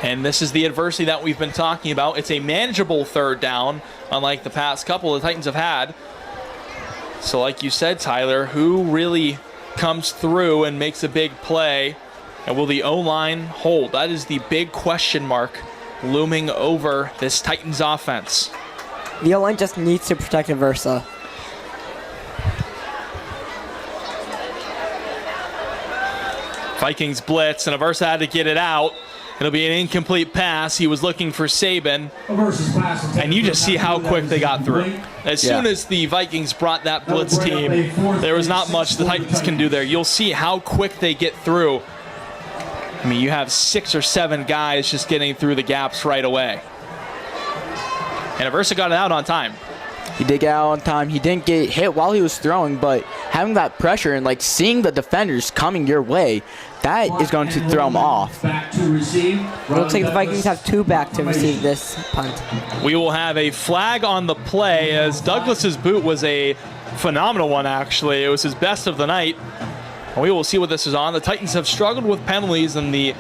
And this is the adversity that we've been talking about. It's a manageable 3rd down, unlike the past couple the Titans have had. So like you said, Tyler, who really comes through and makes a big play? And will the O-line hold? That is the big question mark looming over this Titans offense. The O-line just needs to protect Aversa. Vikings blitz, and Aversa had to get it out. It'll be an incomplete pass. He was looking for Saban. And you just see how quick they got through. As soon as the Vikings brought that blitz team, there was not much the Titans can do there. You'll see how quick they get through. I mean, you have 6 or 7 guys just getting through the gaps right away. And Aversa got it out on time. He did get out on time. He didn't get hit while he was throwing, but having that pressure and seeing the defenders coming your way, that is going to throw him off. It looks like the Vikings have 2 back to receive this punt. We will have a flag on the play, as Douglas's boot was a phenomenal one, actually. It was his best of the night. And we will see what this is on. The Titans have struggled with penalties in the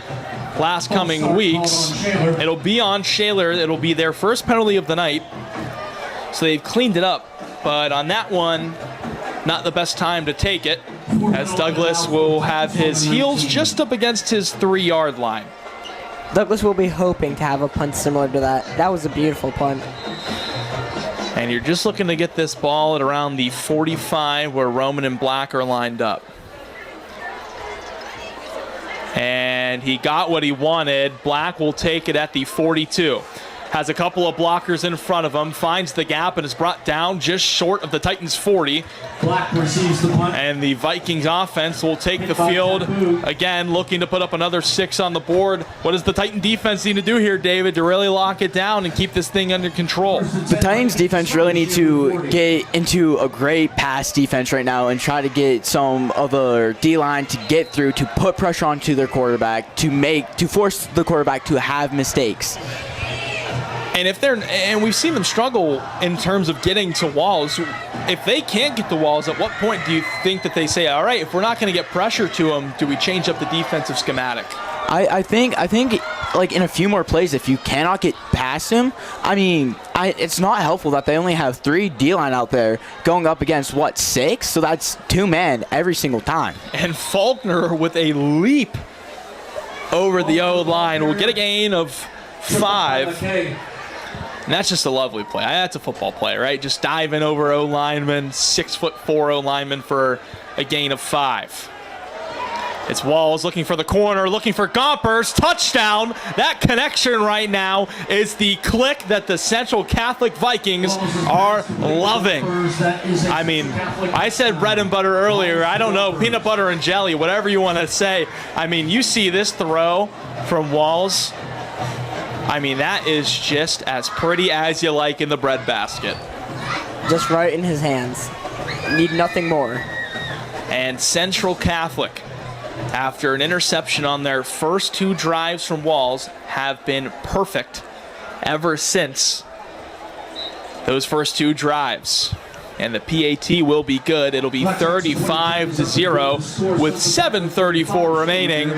last coming weeks. It'll be on Shaler. It'll be their first penalty of the night. So they've cleaned it up. But on that one, not the best time to take it, as Douglas will have his heels just up against his 3-yard line. Douglas will be hoping to have a punt similar to that. That was a beautiful punt. And you're just looking to get this ball at around the 45 where Roman and Black are lined up. And he got what he wanted. Black will take it at the 42. Has a couple of blockers in front of him, finds the gap, and is brought down just short of the Titans' 40. Black receives the punt. And the Vikings offense will take the field, again, looking to put up another 6 on the board. What does the Titan defense need to do here, David, to really lock it down and keep this thing under control? The Titans defense really need to get into a great pass defense right now and try to get some of the D-line to get through, to put pressure onto their quarterback, to force the quarterback to have mistakes. And we've seen them struggle in terms of getting to walls. If they can't get the walls, at what point do you think that they say, all right, if we're not going to get pressure to them, do we change up the defensive schematic? I think in a few more plays, if you cannot get past him, it's not helpful that they only have 3 D-line out there going up against, 6? So that's 2 men every single time. And Faulkner with a leap over the O-line will get a gain of 5. And that's just a lovely play. That's a football play, right? Just diving over O-lineman, 6'4" O-lineman for a gain of 5. It's Walls looking for the corner, looking for Gompers. Touchdown! That connection right now is the click that the Central Catholic Vikings are loving. I mean, I said bread and butter earlier. I don't know, peanut butter and jelly, whatever you want to say. I mean, you see this throw from Walls. I mean, that is just as pretty as you like in the breadbasket. Just right in his hands. Need nothing more. And Central Catholic, after an interception on their first 2 drives from Walls, have been perfect ever since those first 2 drives. And the PAT will be good. It'll be 35-0 with 7:34 remaining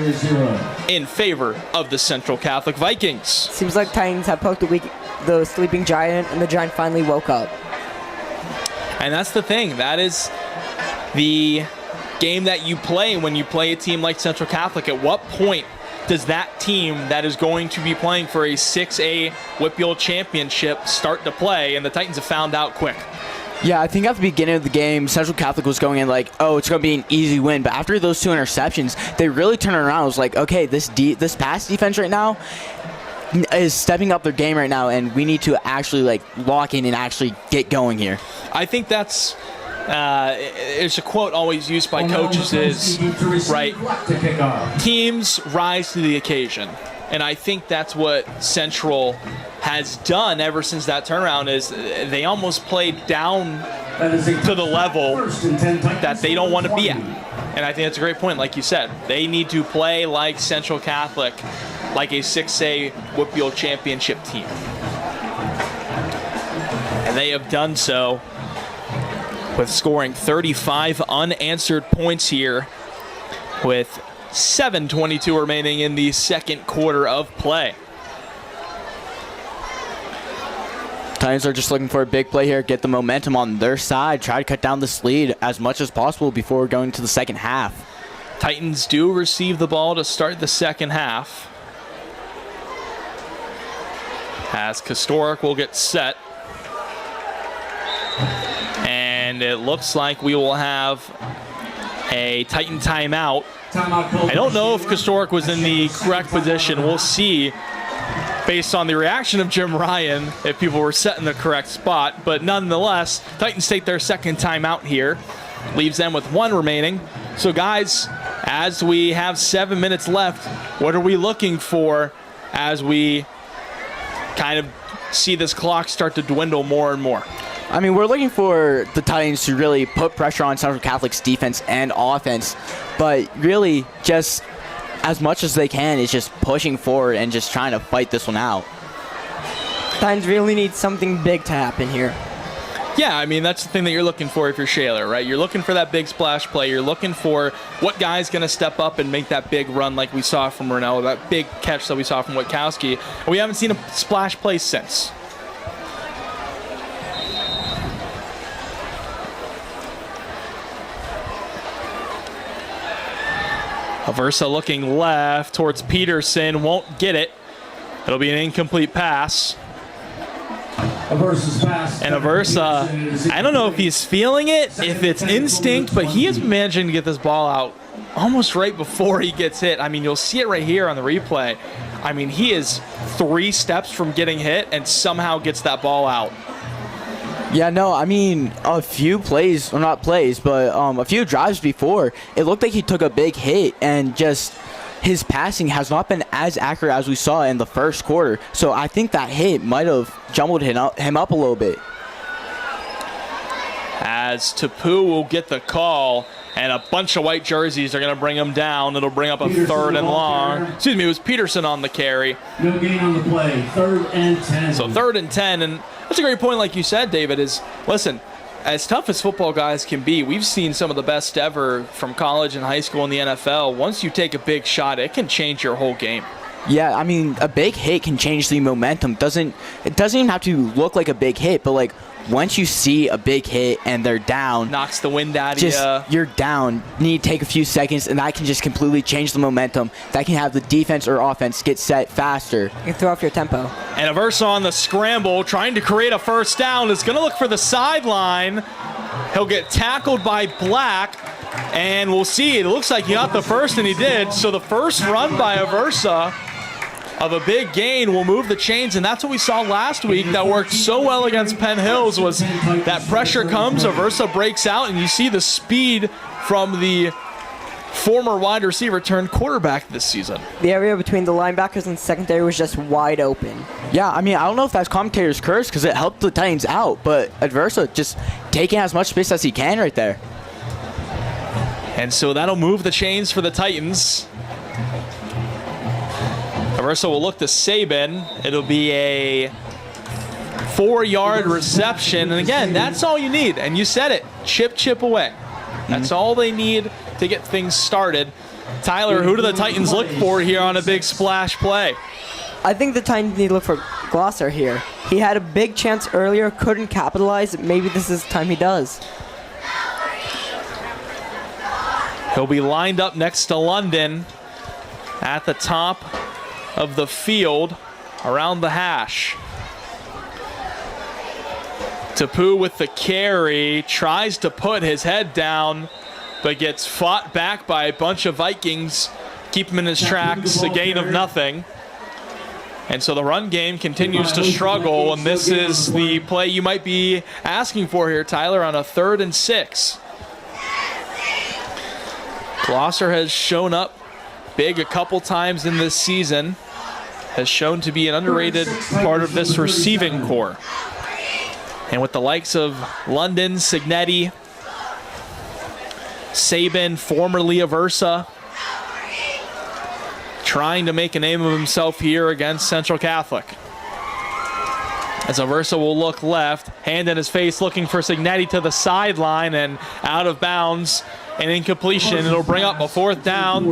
in favor of the Central Catholic Vikings. Seems like Titans have poked the sleeping giant, and the giant finally woke up. And that's the thing. That is the game that you play when you play a team like Central Catholic. At what point does that team that is going to be playing for a 6A WPIAL championship start to play? And the Titans have found out quick. Yeah, I think at the beginning of the game, Central Catholic was going in like, oh, it's going to be an easy win. But after those 2 interceptions, they really turned around. It was like, okay, this pass defense right now is stepping up their game right now, and we need to actually like lock in and actually get going here. I think that's it's a quote always used by coaches is, right, teams rise to the occasion. And I think that's what Central has done ever since that turnaround, is they almost played down to the level that they don't want to be at. And I think that's a great point, like you said. They need to play like Central Catholic, like a 6A WPIAL championship team. And they have done so with scoring 35 unanswered points here with 7:22 remaining in the second quarter of play. Titans are just looking for a big play here, get the momentum on their side, try to cut down this lead as much as possible before going to the second half. Titans do receive the ball to start the second half, as Kostoric will get set. And it looks like we will have a Titan timeout. I don't know if Kostoric was in the correct position. We'll see based on the reaction of Jim Ryan if people were set in the correct spot. But nonetheless, Titans take their second timeout here. Leaves them with 1 remaining. So guys, as we have 7 minutes left, what are we looking for as we kind of see this clock start to dwindle more and more? I mean, we're looking for the Titans to really put pressure on Central Catholic's defense and offense, but really just as much as they can is just pushing forward and just trying to fight this one out. Titans really need something big to happen here. Yeah, I mean, that's the thing that you're looking for if you're Shaler, right? You're looking for that big splash play. You're looking for what guy's going to step up and make that big run like we saw from Ronell, that big catch that we saw from Witkowski. And we haven't seen a splash play since. Aversa looking left towards Peterson, won't get it. It'll be an incomplete pass. And Aversa, I don't know if he's feeling it, if it's instinct, but he is managing to get this ball out almost right before he gets hit. I mean, you'll see it right here on the replay. I mean, he is 3 steps from getting hit and somehow gets that ball out. Yeah, no, I mean, a few plays, well, not plays, but a few drives before, it looked like he took a big hit, and just his passing has not been as accurate as we saw in the first quarter. So I think that hit might have jumbled him up a little bit. As Tapu will get the call, and a bunch of white jerseys are going to bring him down. It'll bring up a Peterson 3rd and long. carrier. Excuse me, it was Peterson on the carry. No gain on the play. 3rd and 10. So 3rd and 10, and that's a great point, like you said, David, is, listen, as tough as football guys can be, we've seen some of the best ever from college and high school in the NFL. Once you take a big shot, it can change your whole game. Yeah, I mean, a big hit can change the momentum. It doesn't even have to look like a big hit, but like once you see a big hit and they're down, Knocks the wind out of you. you're down. You need to take a few seconds, and that can just completely change the momentum. That can have the defense or offense get set faster. You can throw off your tempo. And Aversa on the scramble, trying to create a first down, is going to look for the sideline. He'll get tackled by Black. And we'll see. It looks like he got the first, and he did. So the first run by Aversa of a big gain will move the chains, and that's what we saw last week that worked so well against Penn Hills. Was that pressure comes, Aversa breaks out, and you see the speed from the former wide receiver turned quarterback this season. The area between the linebackers and secondary was just wide open. Yeah, I mean, I don't know if that's commentator's curse because it helped the Titans out, but Aversa just taking as much space as he can right there. And so that'll move the chains for the Titans. Aversa will look to Sabin. It'll be a 4-yard reception. And again, that's all you need. And you said it, chip away. That's all they need to get things started. Tyler, who do the Titans look for here on a big splash play? I think the Titans need to look for Glosser here. He had a big chance earlier, couldn't capitalize. Maybe this is the time he does. He'll be lined up next to London at the top of the field around the hash. Tapu with the carry, tries to put his head down, but gets fought back by a bunch of Vikings, keep him in his tracks, a gain of nothing. And so the run game continues to struggle, and this is the play you might be asking for here, Tyler, on a 3rd and 6. Glosser has shown up big a couple times in this season, has shown to be an underrated part of this receiving core. And with the likes of London, Signetti, Sabin, formerly Aversa, trying to make a name of himself here against Central Catholic. As Aversa will look left, hand in his face, looking for Signetti to the sideline and out of bounds. An incompletion. It'll bring up a 4th down,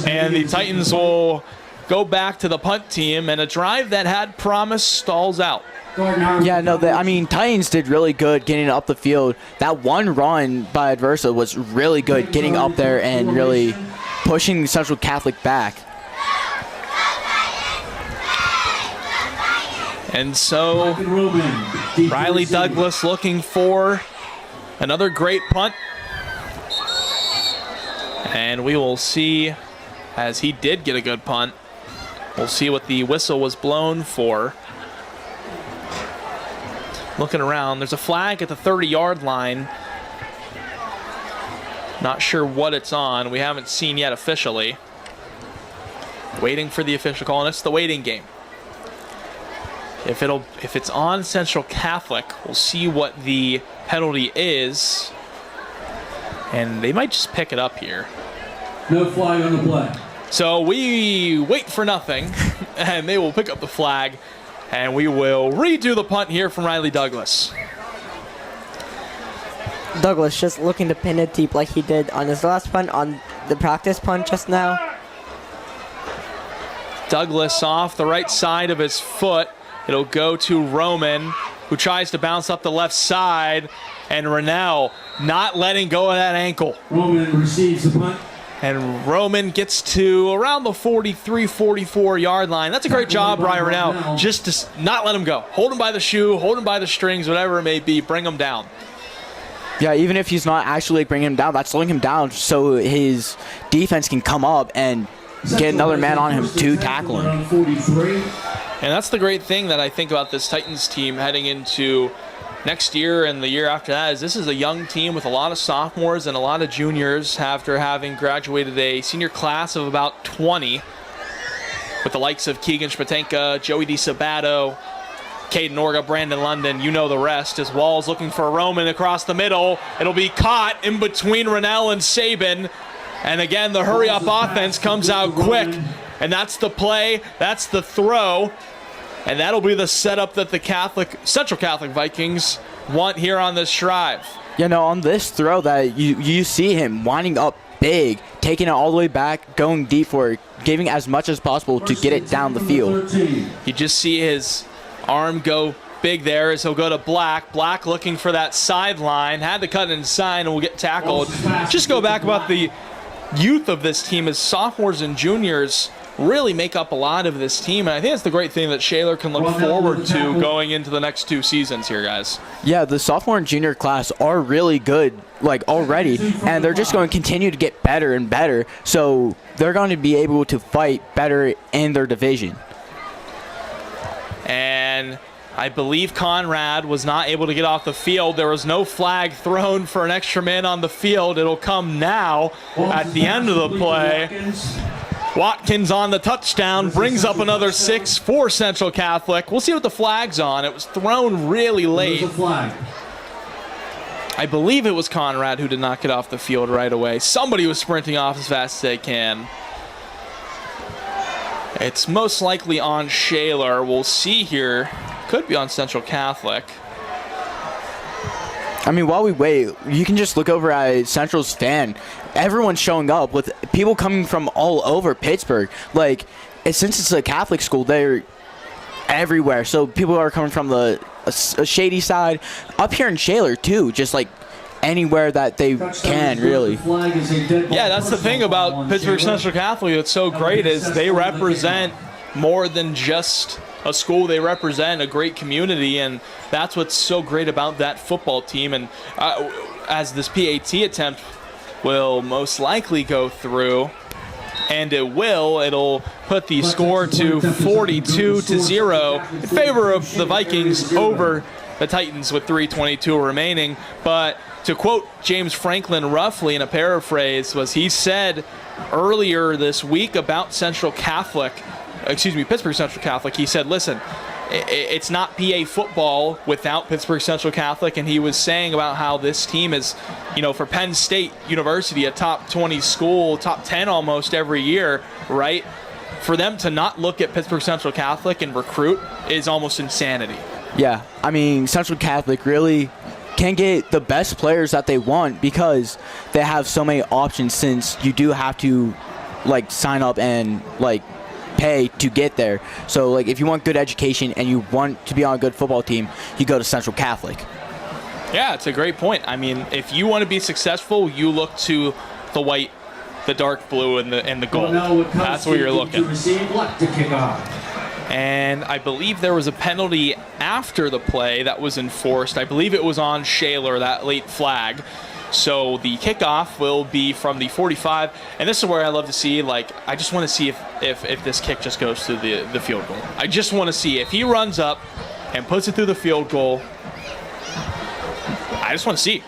and the Titans will go back to the punt team, and a drive that had promise stalls out. Yeah, no, I mean, Titans did really good getting up the field. That one run by Aversa was really good, getting up there and really pushing Central Catholic back. And so Riley Douglas looking for another great punt. And we will see, as he did get a good punt, we'll see what the whistle was blown for. Looking around, there's a flag at the 30-yard line. Not sure what it's on. We haven't seen yet officially. Waiting for the official call, and it's the waiting game. If it's on Central Catholic, we'll see what the penalty is. And they might just pick it up here. No flag on the play. So we wait for nothing, and they will pick up the flag, and we will redo the punt here from Riley Douglas. Douglas just looking to pin it deep like he did on his last punt, on the practice punt just now. Douglas off the right side of his foot. It'll go to Roman, who tries to bounce up the left side, and Rennell not letting go of that ankle. Roman receives the punt. And Roman gets to around the 43, 44-yard line. That's a great job, Brian Rennell, just to not let him go. Hold him by the shoe, hold him by the strings, whatever it may be, bring him down. Yeah, even if he's not actually bringing him down, that's slowing him down so his defense can come up and get another man on him to tackle him. And that's the great thing that I think about this Titans team heading into next year and the year after that, is this is a young team with a lot of sophomores and a lot of juniors after having graduated a senior class of about 20 with the likes of Keegan Spatenka, Joey DiSabato, Caden Orga, Brandon London, you know the rest. As Walls looking for Roman across the middle. It'll be caught in between Rennell and Sabin. And again, the hurry-up offense comes out quick. And that's the play, that's the throw. And that'll be the setup that the Central Catholic Vikings want here on this drive. You know, on this throw that you see him winding up big, taking it all the way back, going deep for it, giving as much as possible to get it down the field. You just see his arm go big there as he'll go to Black. Black looking for that sideline, had to cut inside and will get tackled. Just go back about the youth of this team as sophomores and juniors really make up a lot of this team. And I think it's the great thing that Shaler can look forward to going into the next 2 seasons here, guys. Yeah, the sophomore and junior class are really good, like, already, and they're just going to continue to get better and better. So they're going to be able to fight better in their division. And I believe Conrad was not able to get off the field. There was no flag thrown for an extra man on the field. It'll come now at the end of the play. Watkins on the touchdown, brings up another 6 for Central Catholic. We'll see what the flag's on. It was thrown really late. I believe it was Conrad who did not get off the field right away. Somebody was sprinting off as fast as they can. It's most likely on Shaler. We'll see here. Could be on Central Catholic. I mean, while we wait, you can just look over at Central's fan. Everyone's showing up with people coming from all over Pittsburgh. Like, since it's a Catholic school, they're everywhere. So people are coming from the shady side, up here in Shaler too, just like anywhere that they can, really. Yeah, that's the thing about Pittsburgh Central Catholic that's so great is they represent more than just a school. They represent a great community, and that's what's so great about that football team. And as this PAT attempt will most likely go through, and it'll put the score to 42-0 in favor of the Vikings over the Titans with 3:22 remaining. But to quote James Franklin roughly in a paraphrase, was he said earlier this week about Pittsburgh Central Catholic, he said, listen, it's not PA football without Pittsburgh Central Catholic, and he was saying about how this team is, for Penn State University, a top 20 school, top 10 almost every year, right? For them to not look at Pittsburgh Central Catholic and recruit is almost insanity. Yeah, I mean, Central Catholic really can get the best players that they want because they have so many options, since you do have to, sign up and, pay to get there. So, if you want good education and you want to be on a good football team, you go to Central Catholic. Yeah, it's a great point. I mean, if you want to be successful, you look to the white, the dark blue, and the gold. That's where you're looking. And I believe there was a penalty after the play that was enforced. I believe it was on Shaler, that late flag. So the kickoff will be from the 45. And this is where I love to see, I just want to see if this kick just goes to the field goal. I just want to see if he runs up and puts it through the field goal. I just want to see.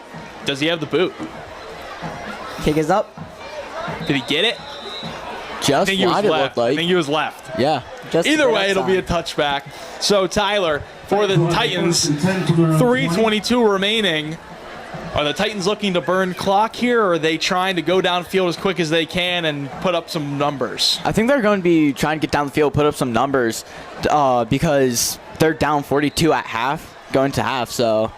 Does he have the boot? Kick is up. Did he get it? Just what it looked like. I think he was left. Yeah. Either way, it'll be a touchback. So, Tyler, for the Titans, 3:22 remaining. Are the Titans looking to burn clock here, or are they trying to go downfield as quick as they can and put up some numbers? I think they're going to be trying to get down the field, put up some numbers, because they're down 42 at half, going to half, so.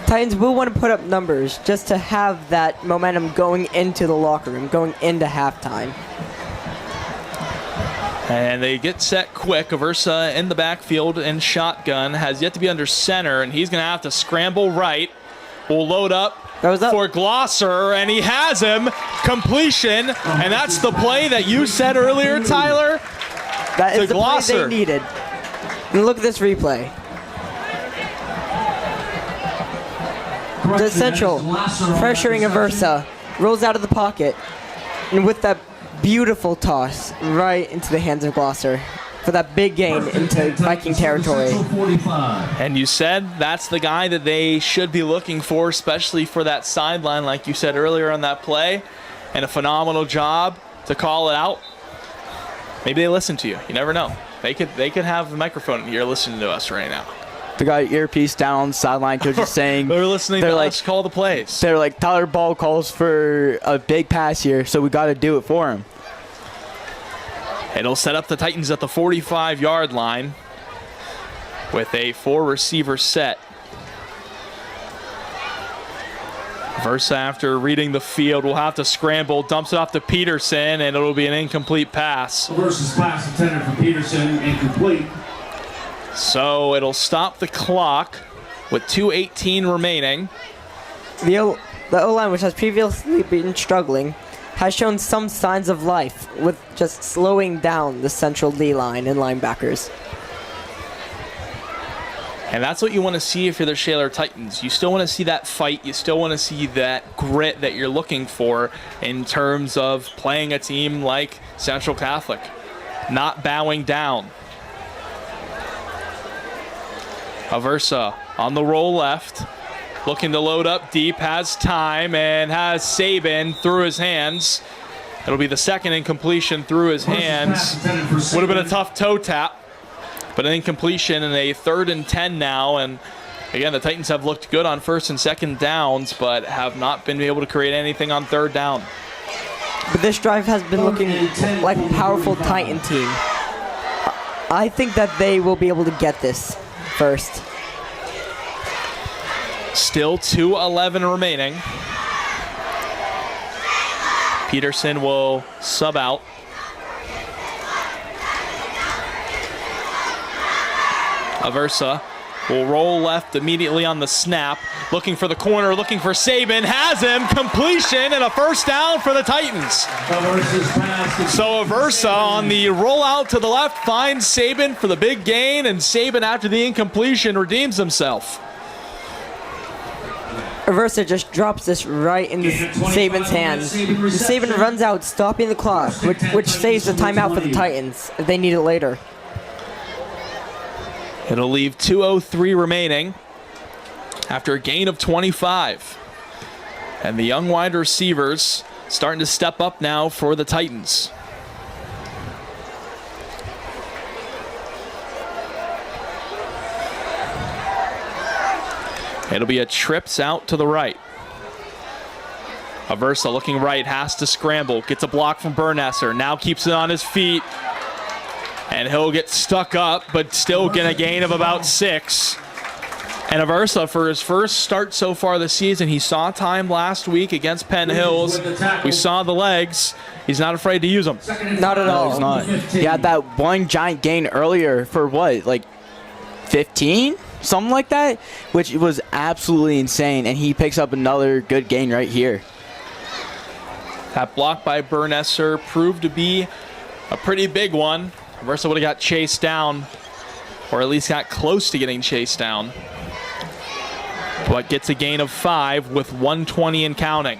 Titans will want to put up numbers just to have that momentum going into the locker room, going into halftime. And they get set quick. Aversa in the backfield in shotgun, has yet to be under center, and he's going to have to scramble right. Will load up for Glosser, and he has him. Completion, and that's the play that you said earlier, Tyler. That is the play they needed. And look at this replay. The Central pressuring Aversa, rolls out of the pocket, and with that beautiful toss right into the hands of Glosser for that big gain into Viking territory. And you said that's the guy that they should be looking for, especially for that sideline, like you said earlier on that play. And a phenomenal job to call it out. Maybe they listen to you. You never know. They could have the microphone here listening to us right now. They got earpiece down on the sideline. Coach is saying they're listening to us call the plays. They're like, Tyler Ball calls for a big pass here, so we got to do it for him. It'll set up the Titans at the 45-yard line with a 4-receiver set. Versa, after reading the field, will have to scramble, dumps it off to Peterson, and it'll be an incomplete pass. Versus pass intended for Peterson, incomplete. So it'll stop the clock with 2:18 remaining. The O-line, which has previously been struggling, has shown some signs of life with just slowing down the central D-line and linebackers. And that's what you want to see if you're the Shaler Titans. You still want to see that fight. You still want to see that grit that you're looking for in terms of playing a team like Central Catholic. Not bowing down. Aversa on the roll left. Looking to load up deep. Has time and has Sabin through his hands. It'll be the second incompletion through his hands. Would have been a tough toe tap. But an incompletion and a 3rd and 10 now. And again, the Titans have looked good on 1st and 2nd downs, but have not been able to create anything on 3rd down. But this drive has been looking like a powerful Titan team. I think that they will be able to get this first. Still 2:11 remaining. Peterson will sub out. Aversa will roll left immediately on the snap. Looking for the corner, looking for Sabin. Has him. Completion and a 1st down for the Titans. So Aversa on the rollout to the left finds Sabin for the big gain, and Sabin after the incompletion redeems himself. Aversa just drops this right into Sabin's hands. Sabin runs out, stopping the clock, which saves the timeout for the Titans if they need it later. It'll leave 2:03 remaining after a gain of 25. And the young wide receivers starting to step up now for the Titans. It'll be a trips out to the right. Aversa looking right, has to scramble, gets a block from Bernesser, now keeps it on his feet. And he'll get stuck up, but still get a gain of about 6. And Aversa, for his first start so far this season, he saw time last week against Penn Hills. We saw the legs. He's not afraid to use them. Not at all. He's not. He had that one giant gain earlier for what, like 15? Something like that, which was absolutely insane. And he picks up another good gain right here. That block by Bernesser proved to be a pretty big one. Aversa would have got chased down, or at least got close to getting chased down. But gets a gain of 5 with 1:20 and counting.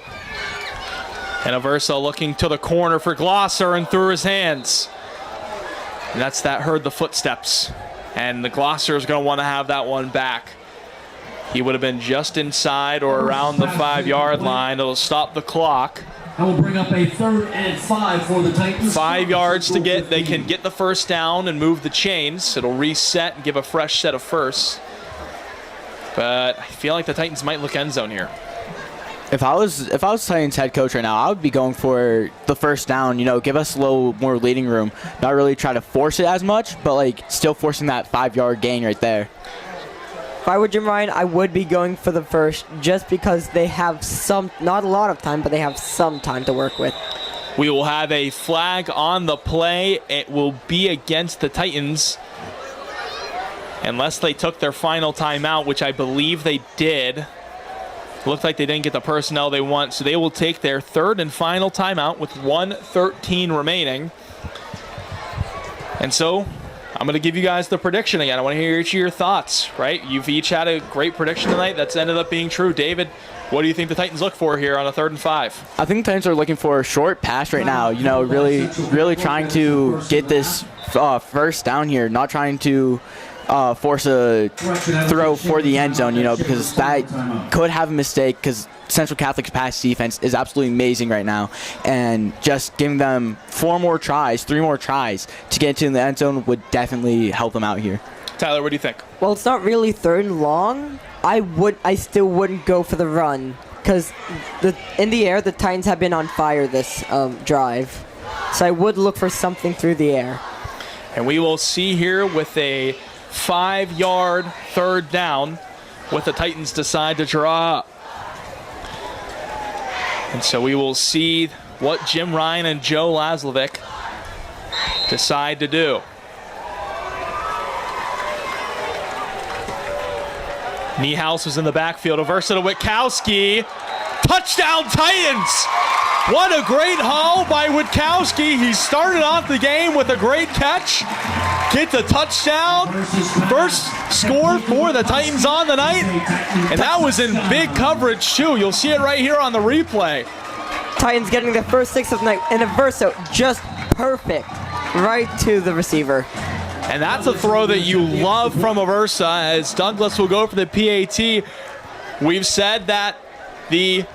And Aversa looking to the corner for Glosser and through his hands. And that's that heard the footsteps. And the Glosser is going to want to have that one back. He would have been just inside or around the 5-yard line. It'll stop the clock. That will bring up a 3rd and 5 for the Titans. 5 yards to get. They can get the 1st down and move the chains. It'll reset and give a fresh set of firsts. But I feel like the Titans might look end zone here. If I was Titans head coach right now, I would be going for the 1st down. You know, give us a little more leading room. Not really try to force it as much, but like still forcing that 5-yard gain right there. If I were Jim Ryan, I would be going for the first just because they have not a lot of time, but they have some time to work with. We will have a flag on the play. It will be against the Titans. Unless they took their final timeout, which I believe they did. Looked like they didn't get the personnel they want, so they will take their 3rd and final timeout with 1:13 remaining. And so I'm going to give you guys the prediction again. I want to hear each of your thoughts, right? You've each had a great prediction tonight. That's ended up being true. David, what do you think the Titans look for here on a 3rd and 5? I think the Titans are looking for a short pass right now. You know, really trying to get this 1st down here, not trying to force a throw for the end zone, you know, because that could have a mistake because Central Catholic's pass defense is absolutely amazing right now. And just giving them 3 more tries to get into the end zone would definitely help them out here. Tyler, what do you think? Well, it's not really 3rd and long. I still wouldn't go for the run because in the air, the Titans have been on fire this drive. So I would look for something through the air. And we will see here with a 5-yard 3rd down what the Titans decide to draw up. And so we will see what Jim Ryan and Joe Laslovic decide to do. Niehaus was in the backfield. Aversa to Witkowski. Touchdown Titans! What a great haul by Witkowski. He started off the game with a great catch. Gets a touchdown. First score for the Titans on the night. And that was in big coverage too. You'll see it right here on the replay. Titans getting the first 6 of the night, and a verso just perfect right to the receiver. And that's a throw that you love from Aversa, as Douglas will go for the PAT. We've said that the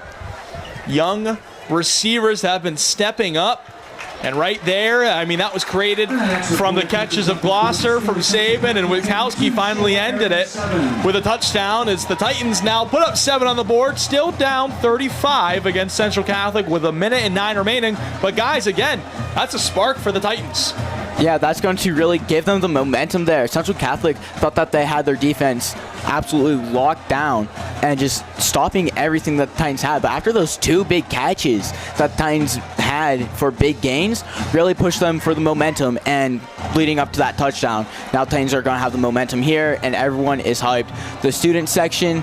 young receivers have been stepping up. And right there, I mean, that was created from the catches of Glosser, from Saban, and Witkowski finally ended it with a touchdown as the Titans now put up 7 on the board, still down 35 against Central Catholic with 1:09 remaining. But guys, again, that's a spark for the Titans. Yeah, that's going to really give them the momentum there. Central Catholic thought that they had their defense absolutely locked down and just stopping everything that the Titans had. But after those 2 big catches that the Titans had for big gains, really pushed them for the momentum and leading up to that touchdown. Now Titans are going to have the momentum here, and everyone is hyped. The student section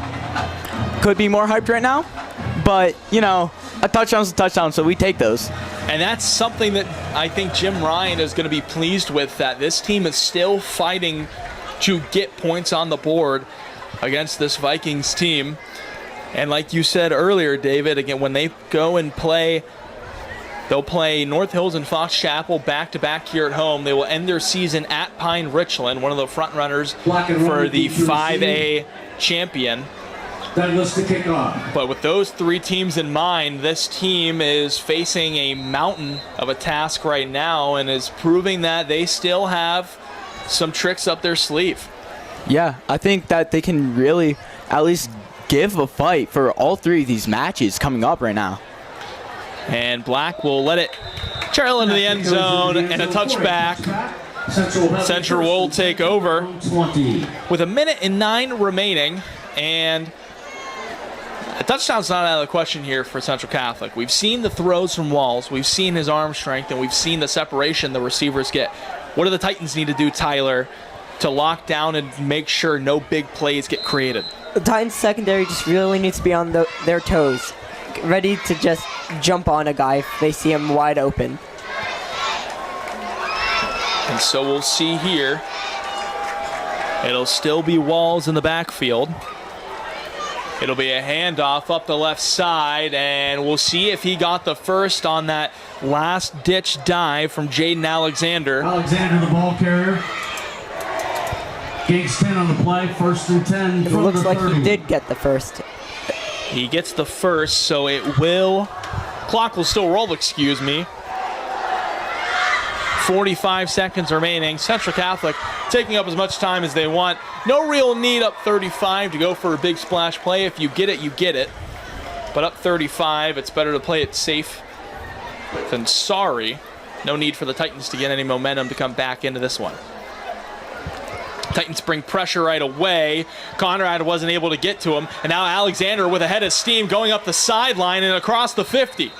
could be more hyped right now, but, you know, a touchdown's a touchdown, so we take those. And that's something that I think Jim Ryan is going to be pleased with, that this team is still fighting to get points on the board against this Vikings team. And like you said earlier, David, again, when they go and play, they'll play North Hills and Fox Chapel back-to-back here at home. They will end their season at Pine Richland, one of the front runners for the 5A champion. Douglas to kick off. But with those 3 teams in mind, this team is facing a mountain of a task right now and is proving that they still have some tricks up their sleeve. Yeah, I think that they can really at least give a fight for all 3 of these matches coming up right now. And Black will let it trail into the end zone, and a touchback. Central will take over with 1:09 remaining, and a touchdown's not out of the question here for Central Catholic. We've seen the throws from Walls, we've seen his arm strength, and we've seen the separation the receivers get. What do the Titans need to do, Tyler, to lock down and make sure no big plays get created? The Titans secondary just really needs to be on their toes, ready to just jump on a guy if they see him wide open. And so we'll see here. It'll still be Walls in the backfield. It'll be a handoff up the left side, and we'll see if he got the first on that last-ditch dive from Jaden Alexander. Alexander, the ball carrier. Gains 10 on the play, 1st and 10. It looks like he did get the first. He gets the first, so it will... Clock will still roll, excuse me. 45 seconds remaining. Central Catholic taking up as much time as they want. No real need up 35 to go for a big splash play. If you get it, you get it. But up 35, it's better to play it safe than sorry. No need for the Titans to get any momentum to come back into this one. Titans bring pressure right away. Conrad wasn't able to get to him. And now Alexander with a head of steam going up the sideline and across the 50.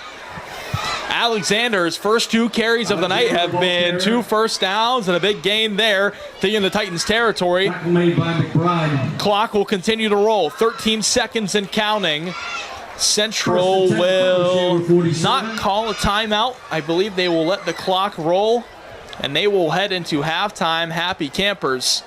Alexander's first 2 carries of the night have been 2 first downs and a big gain there, taking the Titans territory. Made by McBride. Clock will continue to roll. 13 seconds and counting. Central will not call a timeout. I believe they will let the clock roll, and they will head into halftime. Happy campers.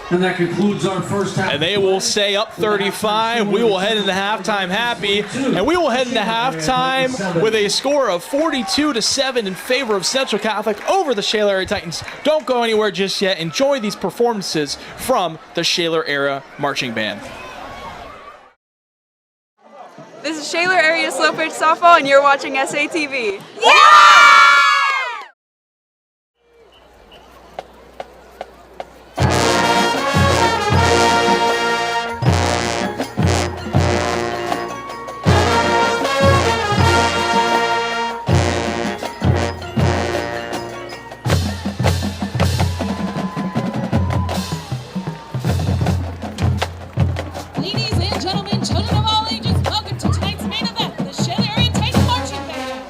And that concludes our first half. And they will say up 35. We will head into halftime happy. And we will head into halftime with a score of 42-7 in favor of Central Catholic over the Shaler Area Titans. Don't go anywhere just yet. Enjoy these performances from the Shaler Area Marching Band. This is Shaler Area Slow Pitch Softball, and you're watching SATV. Yeah! Ladies and gentlemen, children of all ages, welcome to tonight's main event, the Shaler Area Titans Marching Band.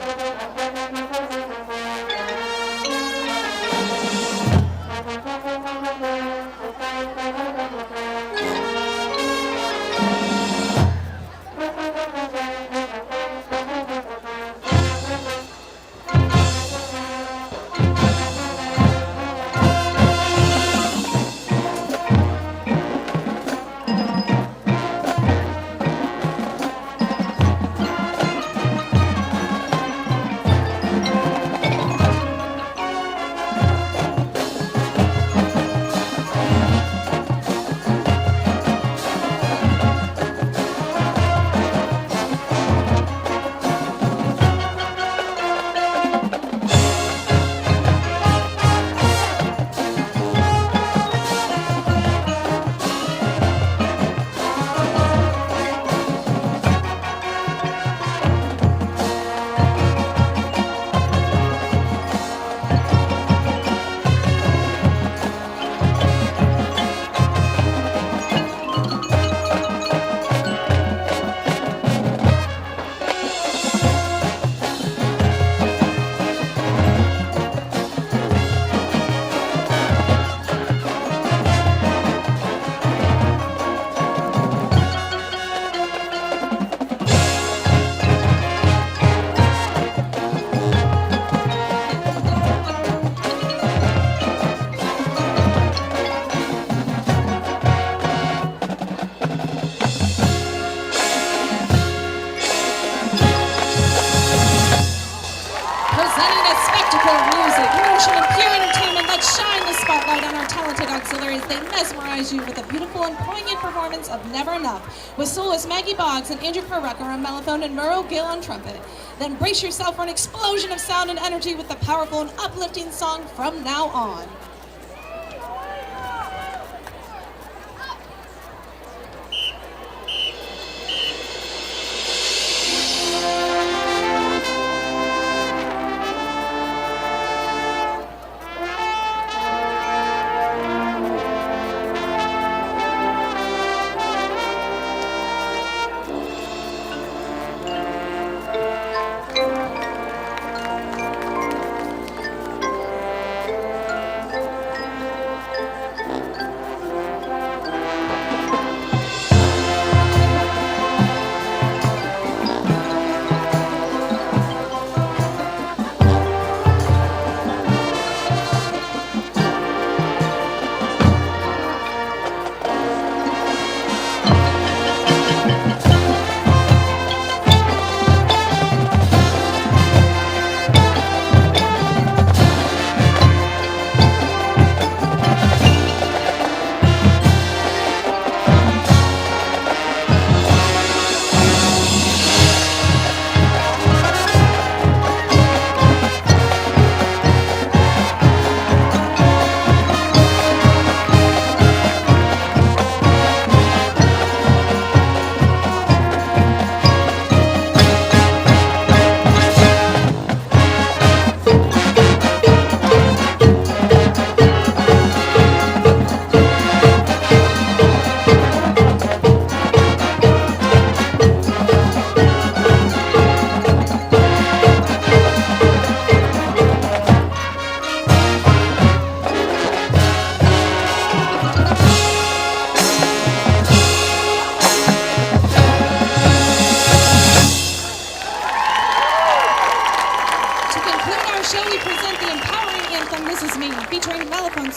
Presenting a spectacle of music, motion, and pure entertainment that shine the spotlight on our talented auxiliaries, they mesmerize you with a beautiful and poignant performance of Never Enough, with soloists Maggie Boggs and Andrew Perrucker on mellophone and Merle Gill on trumpet. Then brace yourself for an explosion of sound and energy with the powerful and uplifting song From Now On.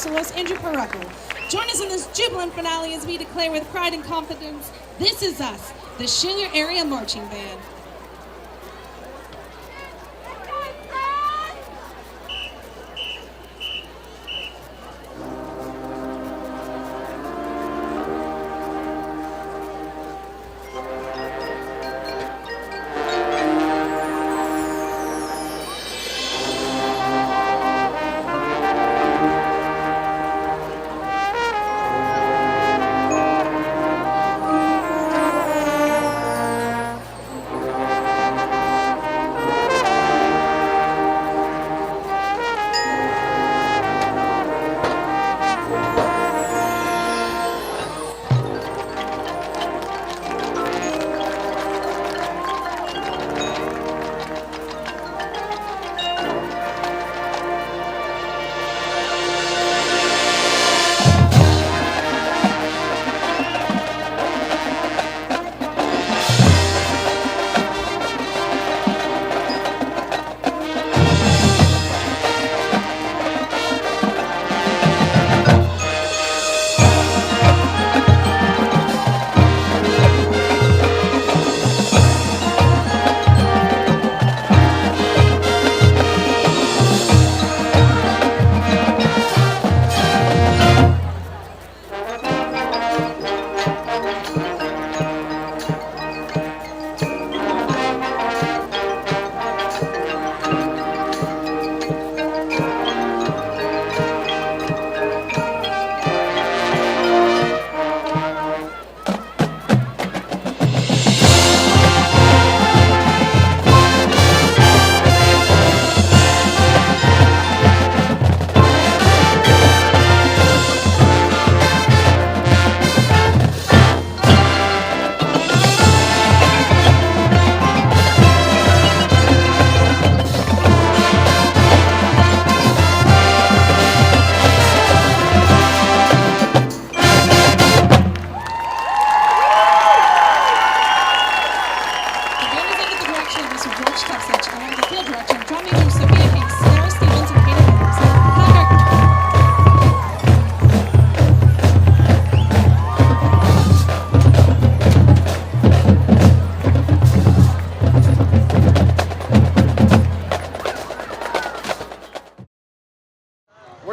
Soloist Andrew Perrucker. Join us in this jubilant finale as we declare with pride and confidence, this is us, the Shaler Area Marching Band.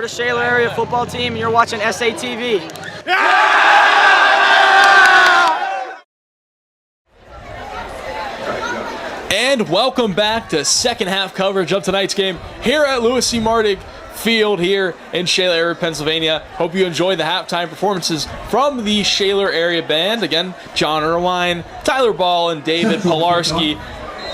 the Shaler area football team, and you're watching SATV. And welcome back to second half coverage of tonight's game here at Lewis C. Mardig Field here in Shaler area, Pennsylvania. Hope you enjoyed the halftime performances from the Shaler area band. Again, John Irwine, Tyler Ball, and David Pilarski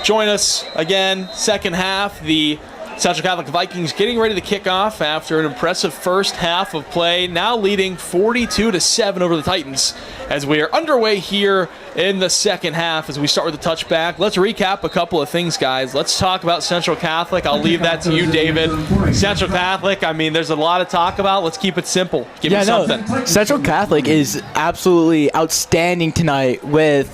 join us again. Second half, the Central Catholic Vikings getting ready to kick off after an impressive first half of play, now leading 42-7 over the Titans as we are underway here in the second half. As we start with the touchback, let's recap a couple of things, guys. Let's talk about Central Catholic. I'll leave that to you, David. Central Catholic, I mean, there's a lot to talk about. Let's keep it simple. Give me something. Central Catholic is absolutely outstanding tonight with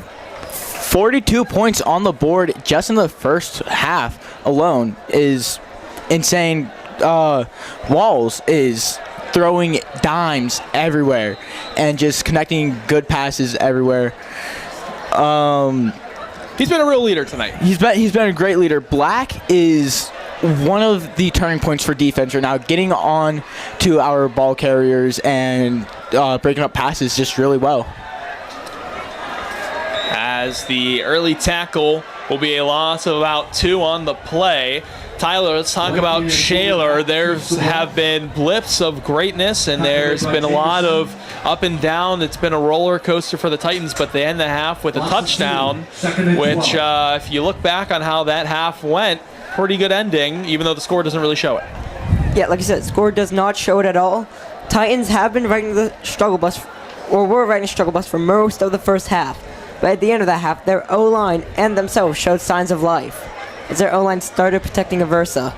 42 points on the board just in the first half alone is insane. Walls is throwing dimes everywhere and just connecting good passes everywhere. He's been a real leader tonight. He's been a great leader. Black is one of the turning points for defense right now, getting on to our ball carriers and breaking up passes just really well. As the early tackle will be a loss of about 2 on the play. Tyler, let's talk about Shaler. There have been blips of greatness, and there's been a lot of up and down. It's been a roller coaster for the Titans, but they end the half with a touchdown, which, if you look back on how that half went, pretty good ending, even though the score doesn't really show it. Yeah, like I said, score does not show it at all. Titans have been riding the struggle bus, or were riding the struggle bus for most of the first half. But at the end of that half, their O-line and themselves showed signs of life as their O-line started protecting Aversa.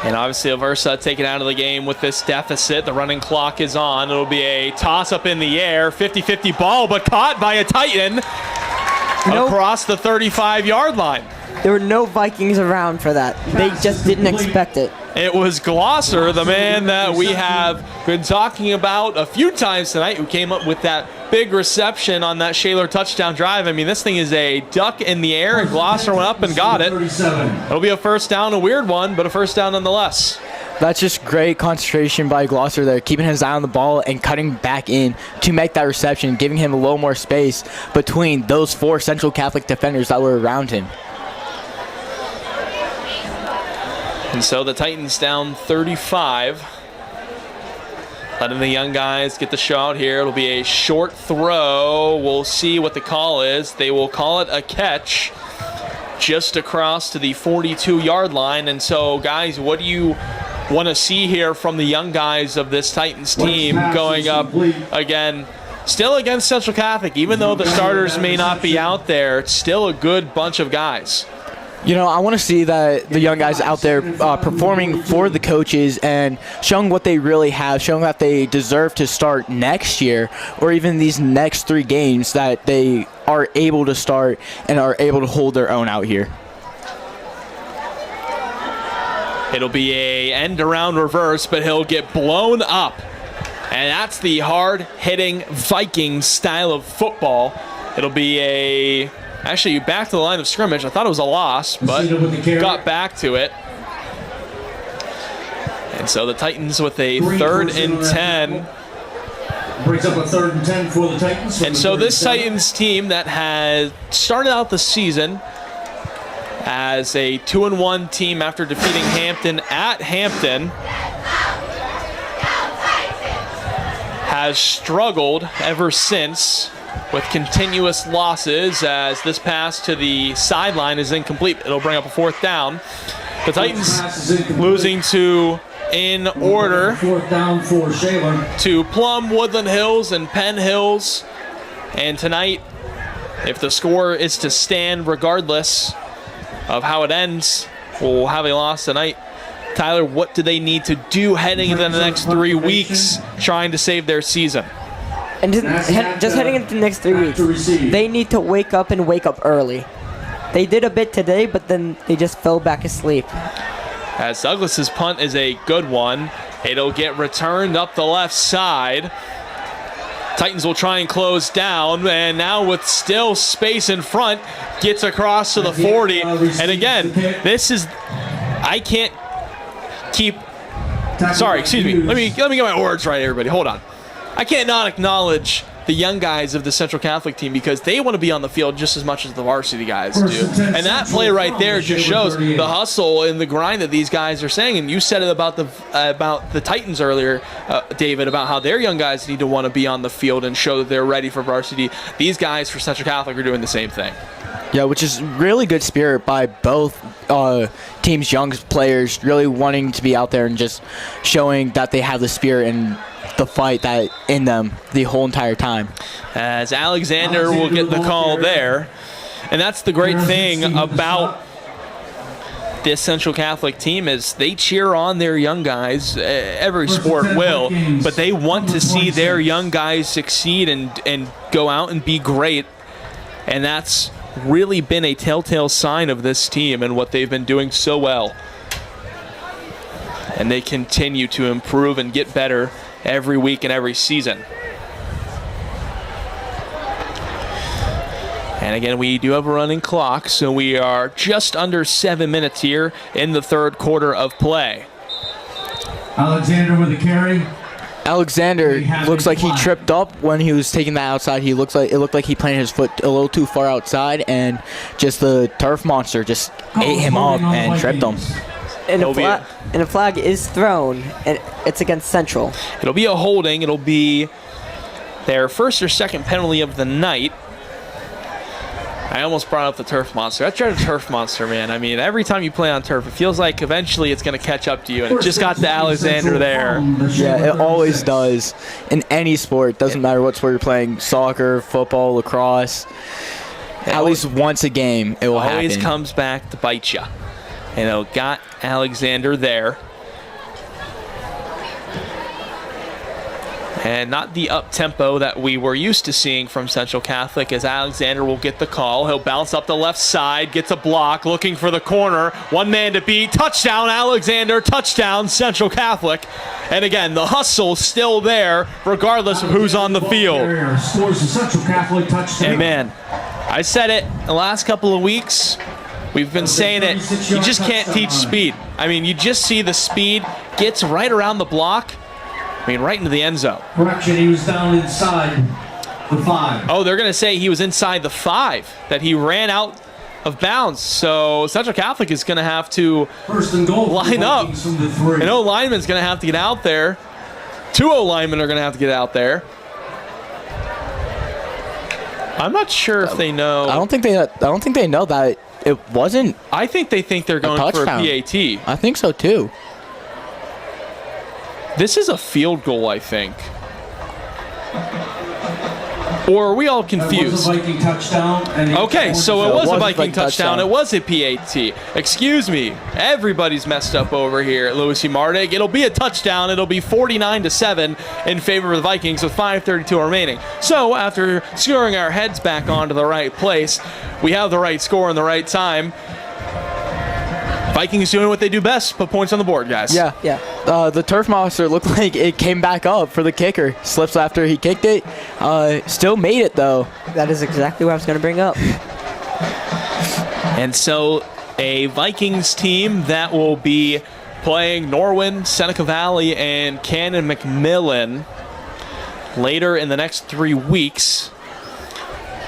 And obviously Aversa taken out of the game with this deficit. The running clock is on. It'll be a toss-up in the air, 50-50 ball, but caught by a Titan across the 35-yard line. There were no Vikings around for that. They just didn't expect it. It was Glosser, the man that we have been talking about a few times tonight, who came up with that big reception on that Shaler touchdown drive. I mean, this thing is a duck in the air, and Glosser went up and got it. It'll be a first down, a weird one, but a first down nonetheless. That's just great concentration by Glosser there, keeping his eye on the ball and cutting back in to make that reception, giving him a little more space between those 4 Central Catholic defenders that were around him. And so the Titans down 35. Letting the young guys get the shot here. It'll be a short throw. We'll see what the call is. They will call it a catch just across to the 42-yard line. And so, guys, what do you want to see here from the young guys of this Titans team going up again? Still against Central Catholic, even though the starters may not be out there, it's still a good bunch of guys. You know, I want to see that the young guys out there performing for the coaches and showing what they really have, showing that they deserve to start next year or even these next 3 games, that they are able to start and are able to hold their own out here. It'll be a end-around reverse, but he'll get blown up. And that's the hard-hitting Vikings style of football. It'll be a... Actually, back to the line of scrimmage. I thought it was a loss, but got back to it. And so the Titans with a 3rd and 10. Brings up a 3rd and 10 for the Titans. And so this Titans team that has started out the season as a 2-1 team after defeating Hampton at Hampton has struggled ever since with continuous losses, as this pass to the sideline is incomplete. It'll bring up a 4th down. The Titans losing to, in order, 4th down for Shaler, to Plum, Woodland Hills, and Penn Hills. And tonight, if the score is to stand regardless of how it ends, we'll have a loss tonight. Tyler, what do they need to do heading into the next 3 weeks trying to save their season? And just heading into the next 3 weeks, they need to wake up and wake up early. They did a bit today, but then they just fell back asleep. As Douglas's punt is a good one. It'll get returned up the left side. Titans will try and close down, and now with still space in front, gets across to the 40. And again, this is, I can't keep Sorry, excuse me. Let me get my words right, everybody. Hold on. I can't not acknowledge the young guys of the Central Catholic team because they want to be on the field just as much as the varsity guys do. And that play right there just shows the hustle and the grind that these guys are saying. And you said it about the Titans earlier, David, about how their young guys need to want to be on the field and show that they're ready for varsity. These guys for Central Catholic are doing the same thing. Yeah, which is really good spirit by both teams' young players, really wanting to be out there and just showing that they have the spirit and the fight that in them the whole entire time. As Alexander will get the call there. And that's the great thing about this Central Catholic team is they cheer on their young guys. Every sport will, but they want to see their young guys succeed and go out and be great. And that's really been a telltale sign of this team and what they've been doing so well. And they continue to improve and get better every week and every season. And again, we do have a running clock, so we are just under 7 minutes here in the third quarter of play. Alexander with a carry. Alexander looks like he tripped up when he was taking that outside. It looked like he planted his foot a little too far outside, and just the turf monster just ate him up and tripped him. And a flag is thrown, and it's against Central. It'll be a holding. It'll be their first or second penalty of the night. I almost brought up the turf monster. That's a turf monster, man. I mean, every time you play on turf, it feels like eventually it's going to catch up to you, and it just got to Alexander there. Yeah, it always does. In any sport, doesn't matter what sport you're playing, soccer, football, lacrosse, at least once a game it will happen. Always comes back to bite you. And it got Alexander there. And not the up-tempo that we were used to seeing from Central Catholic, as Alexander will get the call. He'll bounce up the left side, gets a block, looking for the corner. One man to beat. Touchdown, Alexander. Touchdown, Central Catholic. And again, the hustle still there, regardless of who's on the field. Scores a Central Catholic touchdown. And man, I said it the last couple of weeks. We've been saying it. You just can't teach speed. I mean, you just see the speed gets right around the block. I mean, right into the end zone. Correction, he was down inside the 5. Oh, they're going to say he was inside the 5, that he ran out of bounds. So Central Catholic is going to have to First and goal line up. An O-lineman's going to have to get out there. 2 O-linemen are going to have to get out there. I'm not sure if they know. I don't think they know that it wasn't. I think they think they're going for a PAT. I think so too. This is a field goal, I think. Or are we all confused? Viking touchdown. Okay, so it was a Viking touchdown. It was a PAT. Excuse me. Everybody's messed up over here at Louis C. Mardig. It'll be a touchdown. It'll be 49-7 in favor of the Vikings with 5:32 remaining. So after screwing our heads back onto the right place, we have the right score and the right time. Vikings doing what they do best, put points on the board, guys. Yeah. The turf monster looked like it came back up for the kicker. Slips after he kicked it. Still made it, though. That is exactly what I was going to bring up. And so a Vikings team that will be playing Norwin, Seneca Valley, and Cannon McMillan later in the next 3 weeks.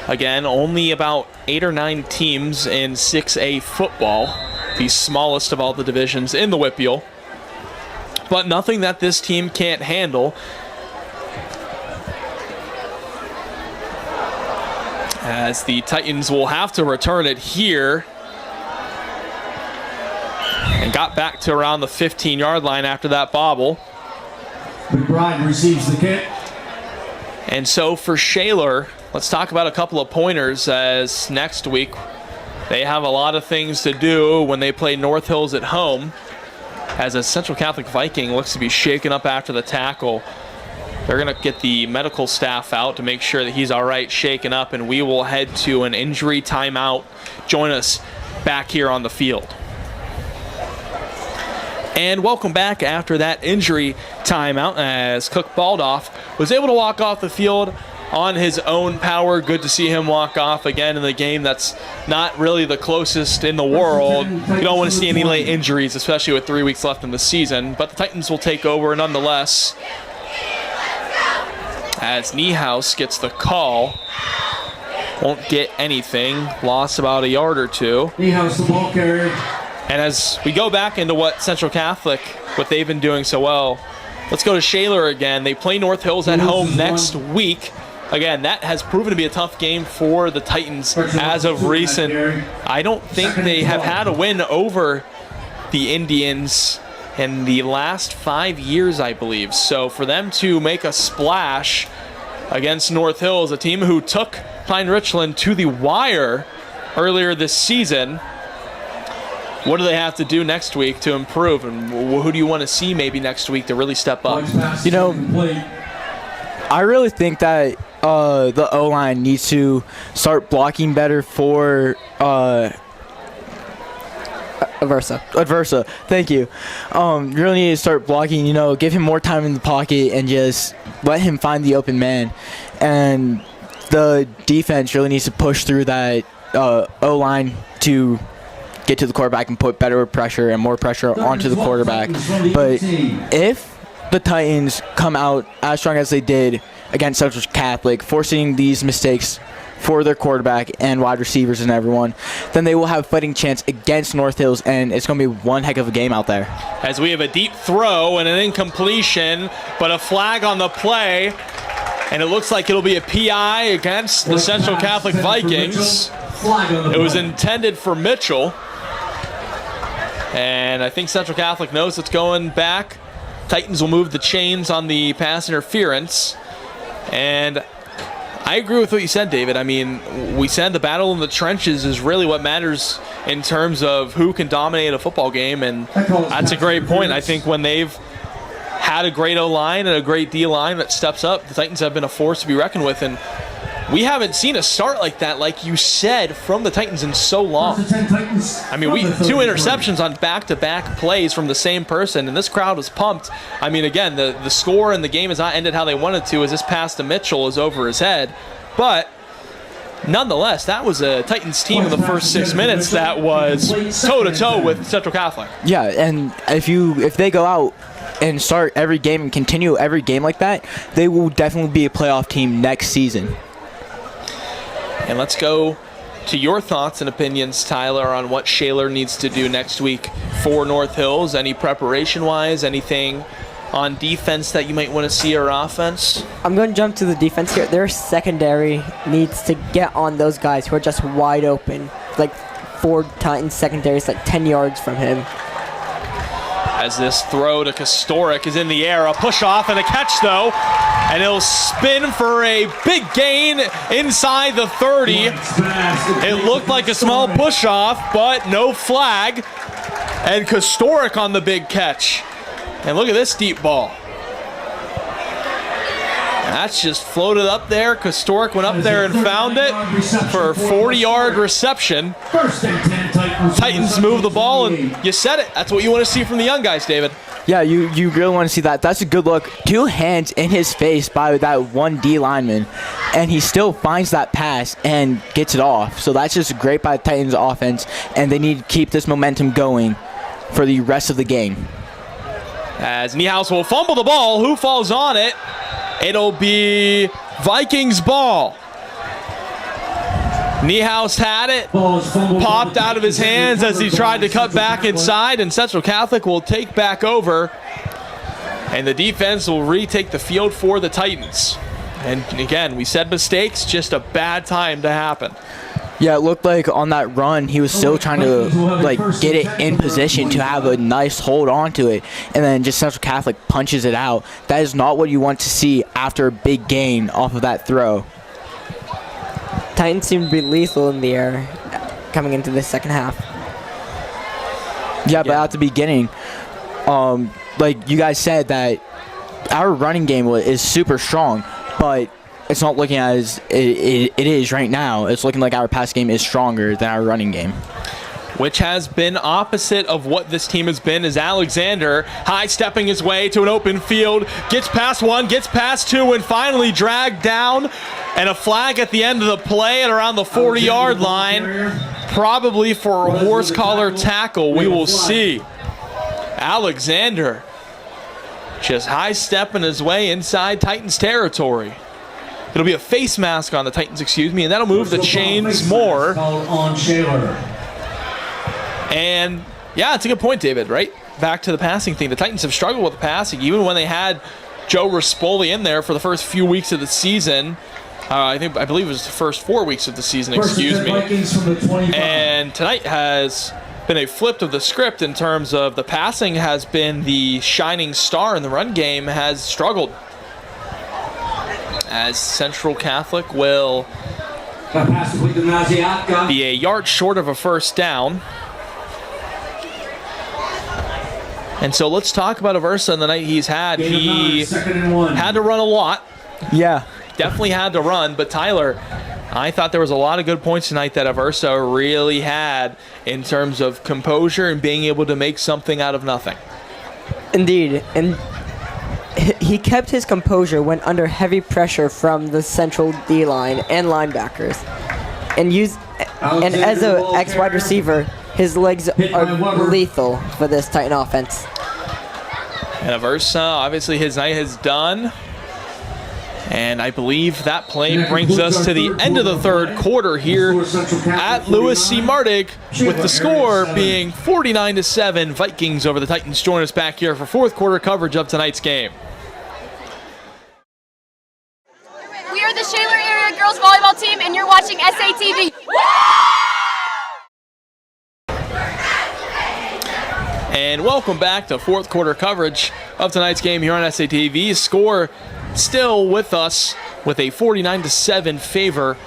Again, only about 8 or 9 teams in 6A football. The smallest of all the divisions in the WPIAL. But nothing that this team can't handle. As the Titans will have to return it here. And got back to around the 15-yard line after that bobble. McBride receives the kick. And so for Shaler, let's talk about a couple of pointers, as next week they have a lot of things to do when they play North Hills at home, as a Central Catholic Viking looks to be shaken up after the tackle. They're going to get the medical staff out to make sure that he's all right, shaken up, and we will head to an injury timeout. Join us back here on the field. And welcome back after that injury timeout, as Cook Baldoff was able to walk off the field on his own power. Good to see him walk off again in the game that's not really the closest in the world. You don't want to see any late injuries, especially with 3 weeks left in the season. But the Titans will take over nonetheless, as Niehaus gets the call. Won't get anything. Lost about a yard or two. Niehaus, the ball carrier. And as we go back into what Central Catholic, what they've been doing so well, let's go to Shaler again. They play North Hills at home next week. Again, that has proven to be a tough game for the Titans as of recent. I don't think they have had a win over the Indians in the last 5 years, I believe. So for them to make a splash against North Hills, a team who took Pine Richland to the wire earlier this season, what do they have to do next week to improve, and who do you want to see maybe next week to really step up? You know, I really think that the O-line needs to start blocking better for Adversa. Thank you. You really need to start blocking, give him more time in the pocket and just let him find the open man. And the defense really needs to push through that O-line to get to the quarterback and put better pressure and more pressure onto the quarterback. But if the Titans come out as strong as they did against Central Catholic, forcing these mistakes for their quarterback and wide receivers and everyone, then they will have a fighting chance against North Hills, and it's going to be one heck of a game out there. As we have a deep throw and an incompletion, but a flag on the play, and it looks like it'll be a PI against the Central Catholic Vikings. It was intended for Mitchell. And I think Central Catholic knows it's going back. Titans will move the chains on the pass interference. And I agree with what you said, David. I mean, we said the battle in the trenches is really what matters in terms of who can dominate a football game, and that's a great point. I think when they've had a great O-line and a great D-line that steps up, the Titans have been a force to be reckoned with, and we haven't seen a start like that, like you said, from the Titans in so long. I mean, 2 interceptions on back-to-back plays from the same person, and this crowd was pumped. I mean, again, the score and the game has not ended how they wanted to, as this pass to Mitchell is over his head. But nonetheless, that was a Titans team in the first 6 minutes that was toe-to-toe with Central Catholic. Yeah, and if they go out and start every game and continue every game like that, they will definitely be a playoff team next season. And let's go to your thoughts and opinions, Tyler, on what Shaler needs to do next week for North Hills. Any preparation-wise, anything on defense that you might want to see, or offense? I'm going to jump to the defense here. Their secondary needs to get on those guys who are just wide open. Like Ford Titans secondary is like 10 yards from him. As this throw to Kostoric is in the air, a push off and a catch though, and he'll spin for a big gain inside the 30. It looked like a small push off, but no flag, and Kostoric on the big catch. And look at this deep ball. That's just floated up there. Kostoric went up there and found it for a 40-yard reception. Titans move the ball, and you said it. That's what you want to see from the young guys, David. Yeah, you really want to see that. That's a good look. 2 hands in his face by that one D lineman, and he still finds that pass and gets it off. So that's just great by the Titans offense, and they need to keep this momentum going for the rest of the game. As Niehaus will fumble the ball, who falls on it? It'll be Vikings ball. Niehaus had it, popped out of his hands as he tried to cut back inside, and Central Catholic will take back over, and the defense will retake the field for the Titans. And again, we said mistakes, just a bad time to happen. Yeah, it looked like on that run, he was still trying to get it in position to have a nice hold on to it, and then just Central Catholic punches it out. That is not what you want to see after a big gain off of that throw. Titans seem to be lethal in the air coming into the second half. Yeah, but at the beginning, like you guys said, that our running game is super strong, but it's not looking as it is right now. It's looking like our pass game is stronger than our running game. which has been opposite of what this team has been, is Alexander high-stepping his way to an open field, gets past one, gets past two, and finally dragged down, and a flag at the end of the play at around the 40-yard line, probably for a horse collar tackle. We will see. Alexander just high-stepping his way inside Titans territory. It'll be a face mask on the Titans, and that'll move the chains more. On Shaler. And yeah, it's a good point, David, right? Back to the passing thing. The Titans have struggled with the passing, even when they had Joe Rispoli in there for the first few weeks of the season. I believe it was the first 4 weeks of the season, excuse me. And tonight has been a flip of the script in terms of the passing has been the shining star, and the run game has struggled. As Central Catholic will be a yard short of a first down. And so let's talk about Aversa and the night he's had. He had to run a lot. Yeah. Definitely had to run, but Tyler, I thought there was a lot of good points tonight that Aversa really had in terms of composure and being able to make something out of nothing. Indeed, and he kept his composure when under heavy pressure from the central D-line and linebackers. And as an ex-wide receiver, his legs are lethal for this Titan offense. And Aversa, obviously his night is done. And I believe that play brings us to the end of the third quarter here at Lewis C. Mardig, with the score being 49-7 Vikings over the Titans. Join us back here for fourth quarter coverage of tonight's game. We are the Shaler Area Girls Volleyball Team, and you're watching SATV. And welcome back to fourth quarter coverage of tonight's game here on SATV. Score still with us with a 49-7 favor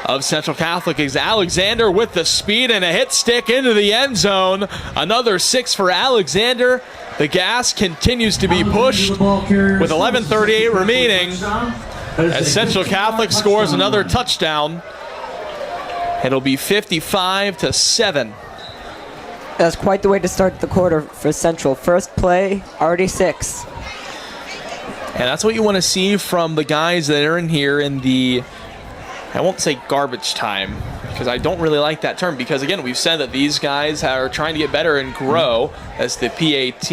of Central Catholic is Alexander with the speed and a hit stick into the end zone. Another 6 for Alexander. The gas continues to be pushed with 11:38 remaining as Central Catholic scores another touchdown. It'll be 55-7. That's quite the way to start the quarter for Central. First play, already 6. And that's what you want to see from the guys that are in here in the, I won't say garbage time, because I don't really like that term, because again, we've said that these guys are trying to get better and grow as the PAT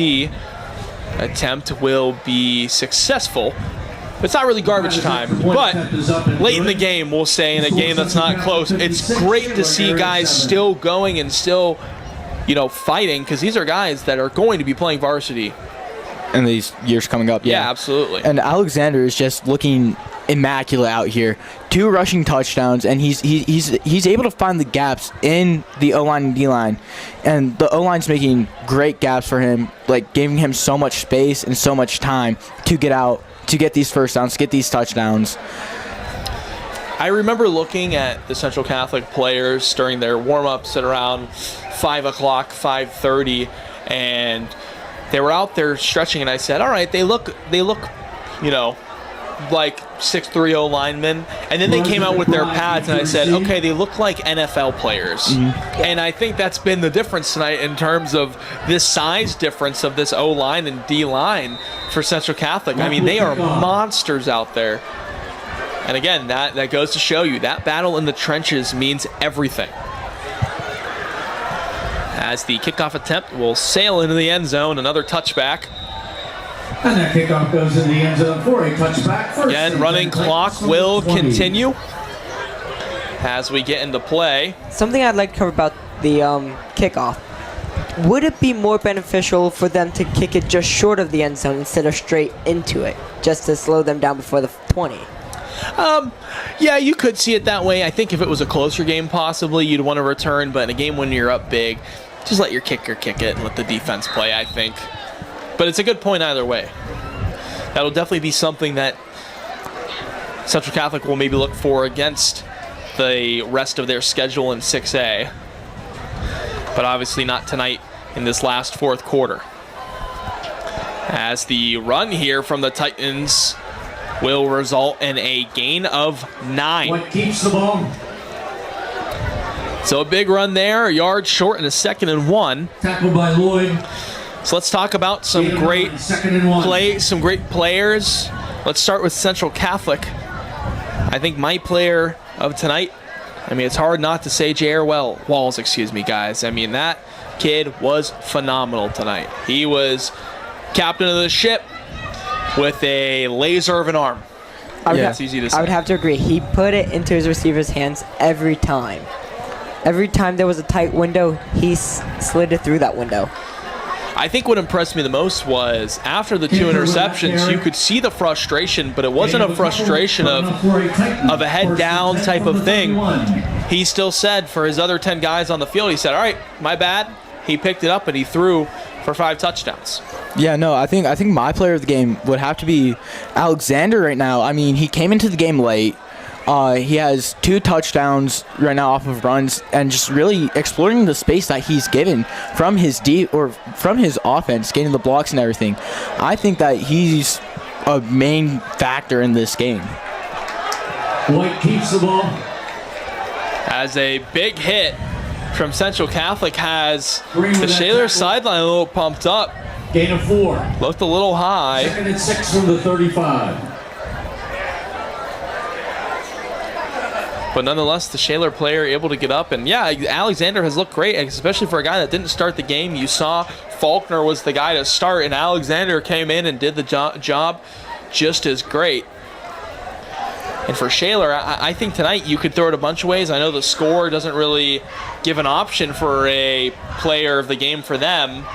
attempt will be successful. It's not really garbage time, but late in the game, we'll say, in a game that's not close, it's great to see guys still going and still, fighting, because these are guys that are going to be playing varsity in these years coming up. Yeah, absolutely. And Alexander is just looking immaculate out here. 2 rushing touchdowns, and he's able to find the gaps in the O-line and D-line. And the O-line's making great gaps for him, like giving him so much space and so much time to get out, to get these first downs, to get these touchdowns. I remember looking at the Central Catholic players during their warm-ups at around 5 o'clock, 5:30, and they were out there stretching, and I said, all right, they look, like 6'3" linemen. And then they came out with their pads, and I said, okay, they look like NFL players. Mm-hmm. And I think that's been the difference tonight in terms of this size difference of this O-line and D-line for Central Catholic. I mean, they are monsters out there. And again, that goes to show you that battle in the trenches means everything. As the kickoff attempt will sail into the end zone, another touchback. And that kickoff goes in the end zone for a touchback. Again, running clock will continue as we get into play. Something I'd like to cover about the kickoff. Would it be more beneficial for them to kick it just short of the end zone instead of straight into it, just to slow them down before the 20? Yeah, you could see it that way. I think if it was a closer game, possibly you'd want to return, but in a game when you're up big, just let your kicker kick it and let the defense play, I think. But it's a good point either way. That'll definitely be something that Central Catholic will maybe look for against the rest of their schedule in 6A. But obviously not tonight in this last fourth quarter. As the run here from the Titans will result in a gain of 9. What keeps the ball? So a big run there, a yard short and a 2nd and 1. Tackled by Lloyd. So let's talk about some great some great players. Let's start with Central Catholic. I think my player of tonight, I mean, it's hard not to say J.R. Walls, excuse me, guys. I mean, that kid was phenomenal tonight. He was captain of the ship with a laser of an arm. It's easy to say. I would have to agree. He put it into his receiver's hands every time. Every time there was a tight window, he slid it through that window. I think what impressed me the most was after the 2 interceptions, you could see the frustration, but it wasn't a frustration of a head down type of thing. He still said for his other 10 guys on the field, he said, all right, my bad. He picked it up and he threw for 5 touchdowns. Yeah, no, I think my player of the game would have to be Alexander right now. I mean, he came into the game late. He has 2 touchdowns right now off of runs, and just really exploring the space that he's given from his from his offense, getting the blocks and everything. I think that he's a main factor in this game. White keeps the ball. As a big hit from Central Catholic has the Shaler sideline a little pumped up. Gain of 4. Looked a little high. 2nd and 6 from the 35. But nonetheless, the Shaler player able to get up. And yeah, Alexander has looked great, especially for a guy that didn't start the game. You saw Faulkner was the guy to start, and Alexander came in and did the job just as great. And for Shaler, I think tonight you could throw it a bunch of ways. I know the score doesn't really give an option for a player of the game for them.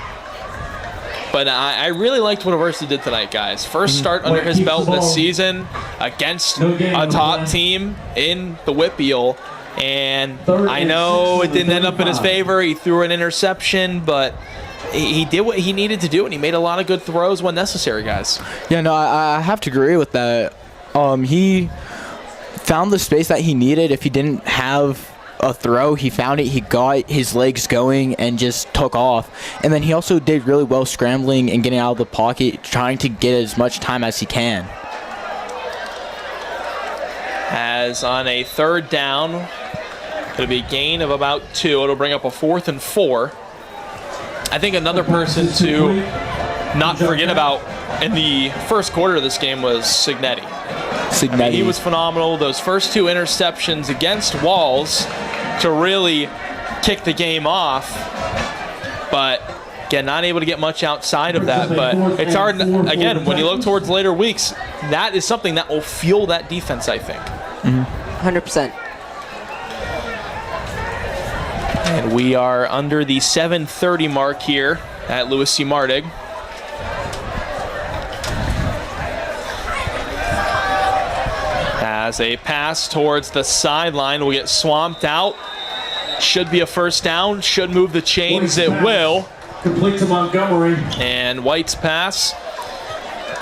But I really liked what Aversa did tonight, guys. First start under his belt this season against a top team in the Whitfield. And I know it didn't end up in his favor. He threw an interception, but he did what he needed to do, and he made a lot of good throws when necessary, guys. Yeah, no, I have to agree with that. He found the space that he needed. If he didn't have a throw, he found it, he got his legs going and just took off. And then he also did really well scrambling and getting out of the pocket, trying to get as much time as he can. As on a 3rd down, it'll be a gain of about 2. It'll bring up a 4th and 4. I think another person to not forget about in the first quarter of this game was Signetti. I mean, he was phenomenal. Those first 2 interceptions against Walls to really kick the game off. But, again, not able to get much outside of that. But it's hard, again, when you look towards later weeks, that is something that will fuel that defense, I think. 100%. And we are under the 7:30 mark here at Louis C. Mardig. As a pass towards the sideline will get swamped out. Should be a first down. Should move the chains. It will. Complete to Montgomery. And White's pass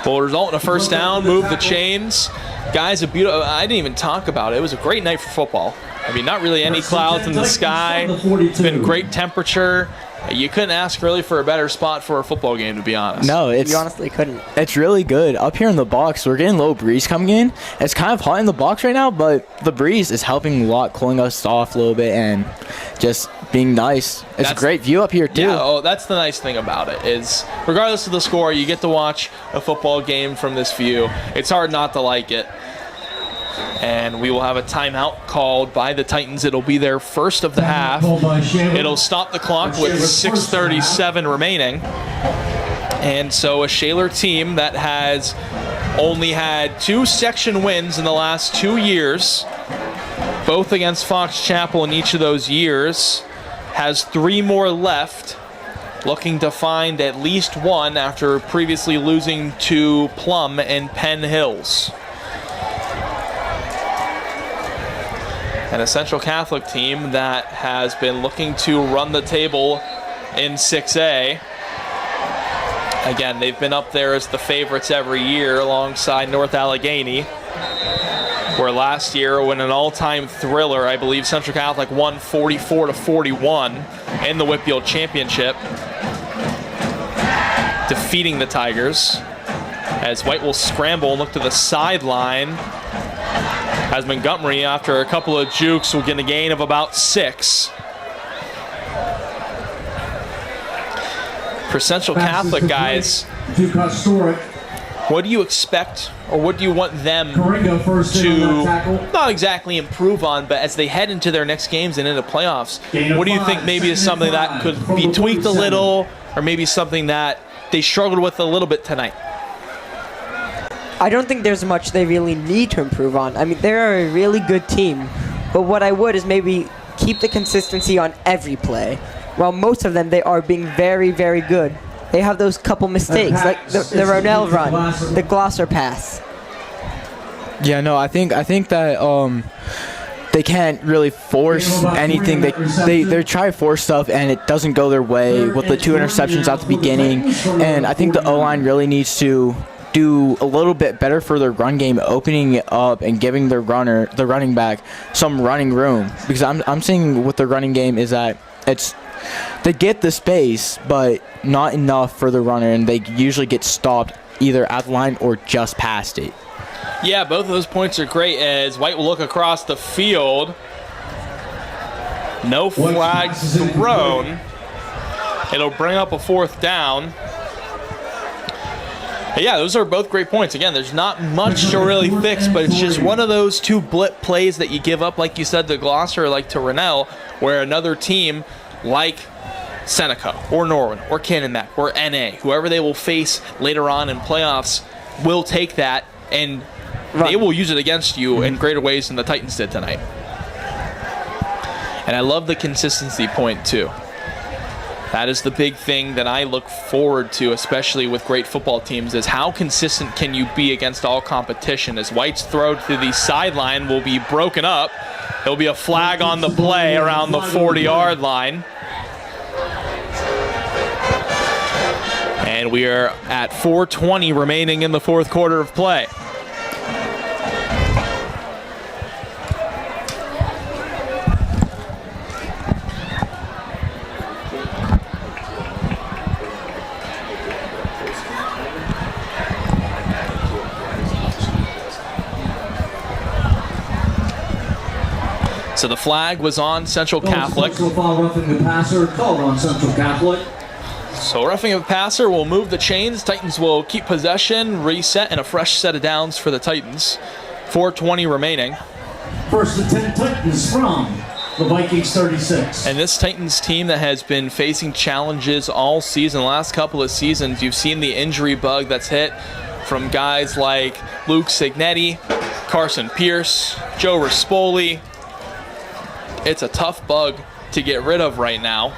will result in a first down. Move the chains. Guys, a beautiful. I didn't even talk about it. It was a great night for football. I mean, not really any clouds in the sky. It's been great temperature. You couldn't ask really for a better spot for a football game, to be honest. No, You honestly couldn't. it's really good. Up here in the box, we're getting a little breeze coming in. It's kind of hot in the box right now, but the breeze is helping a lot, cooling us off a little bit and just being nice. It's a great view up here, too. Yeah, that's the nice thing about it is regardless of the score, you get to watch a football game from this view. It's hard not to like it. And we will have a timeout called by the Titans. It'll be their first of the half. It'll stop the clock with 6:37 remaining. And so a Shaler team that has only had 2 section wins in the last 2 years, both against Fox Chapel in each of those years, has 3 more left, looking to find at least 1 after previously losing to Plum and Penn Hills. And a Central Catholic team that has been looking to run the table in 6A. Again, they've been up there as the favorites every year alongside North Allegheny, where last year, when an all-time thriller, I believe Central Catholic won 44-41 in the Whitfield Championship, defeating the Tigers. As White will scramble and look to the sideline. as Montgomery, after a couple of jukes, will get a gain of about 6. For Central Catholic, guys, what do you expect, or what do you want them to not exactly improve on, but as they head into their next games and into playoffs, what do you think maybe is something that could be tweaked a little, or maybe something that they struggled with a little bit tonight? I don't think there's much they really need to improve on. I mean, they're a really good team, but what I would is maybe keep the consistency on every play. While most of them, they are being very, very good. They have those couple mistakes, like the Ronell run, the Glosser pass. Yeah, no, I think that they can't really force anything. They try to force stuff and it doesn't go their way with the 2 interceptions at the beginning. And I think the O-line really needs to do a little bit better for their run game, opening it up and giving the running back some running room. Because I'm seeing with the running game is that they get the space, but not enough for the runner, and they usually get stopped either at the line or just past it. Yeah, both of those points are great as White will look across the field. No flags thrown. It'll bring up a 4th down. But yeah, those are both great points. Again, there's not much to really fix, but it's just one of those 2 blip plays that you give up, like you said, to Glosser, like to Rennell, where another team like Seneca or Norwin or Cannonmac or NA, whoever they will face later on in playoffs, will take that and they will use it against you in greater ways than the Titans did tonight. And I love the consistency point too. That is the big thing that I look forward to, especially with great football teams, is how consistent can you be against all competition. As White's throw to the sideline will be broken up. There'll be a flag on the play around the 40-yard line. And we are at 4:20 remaining in the 4th quarter of play. So the flag was on Central Catholic. Roughing the passer called on Central Catholic. So roughing the passer will move the chains. Titans will keep possession, reset, and a fresh set of downs for the Titans. 4:20 remaining. 1st and 10 Titans from the Vikings 36. And this Titans team that has been facing challenges all season, the last couple of seasons, you've seen the injury bug that's hit from guys like Luke Signetti, Carson Pierce, Joe Rispoli. It's a tough bug to get rid of right now.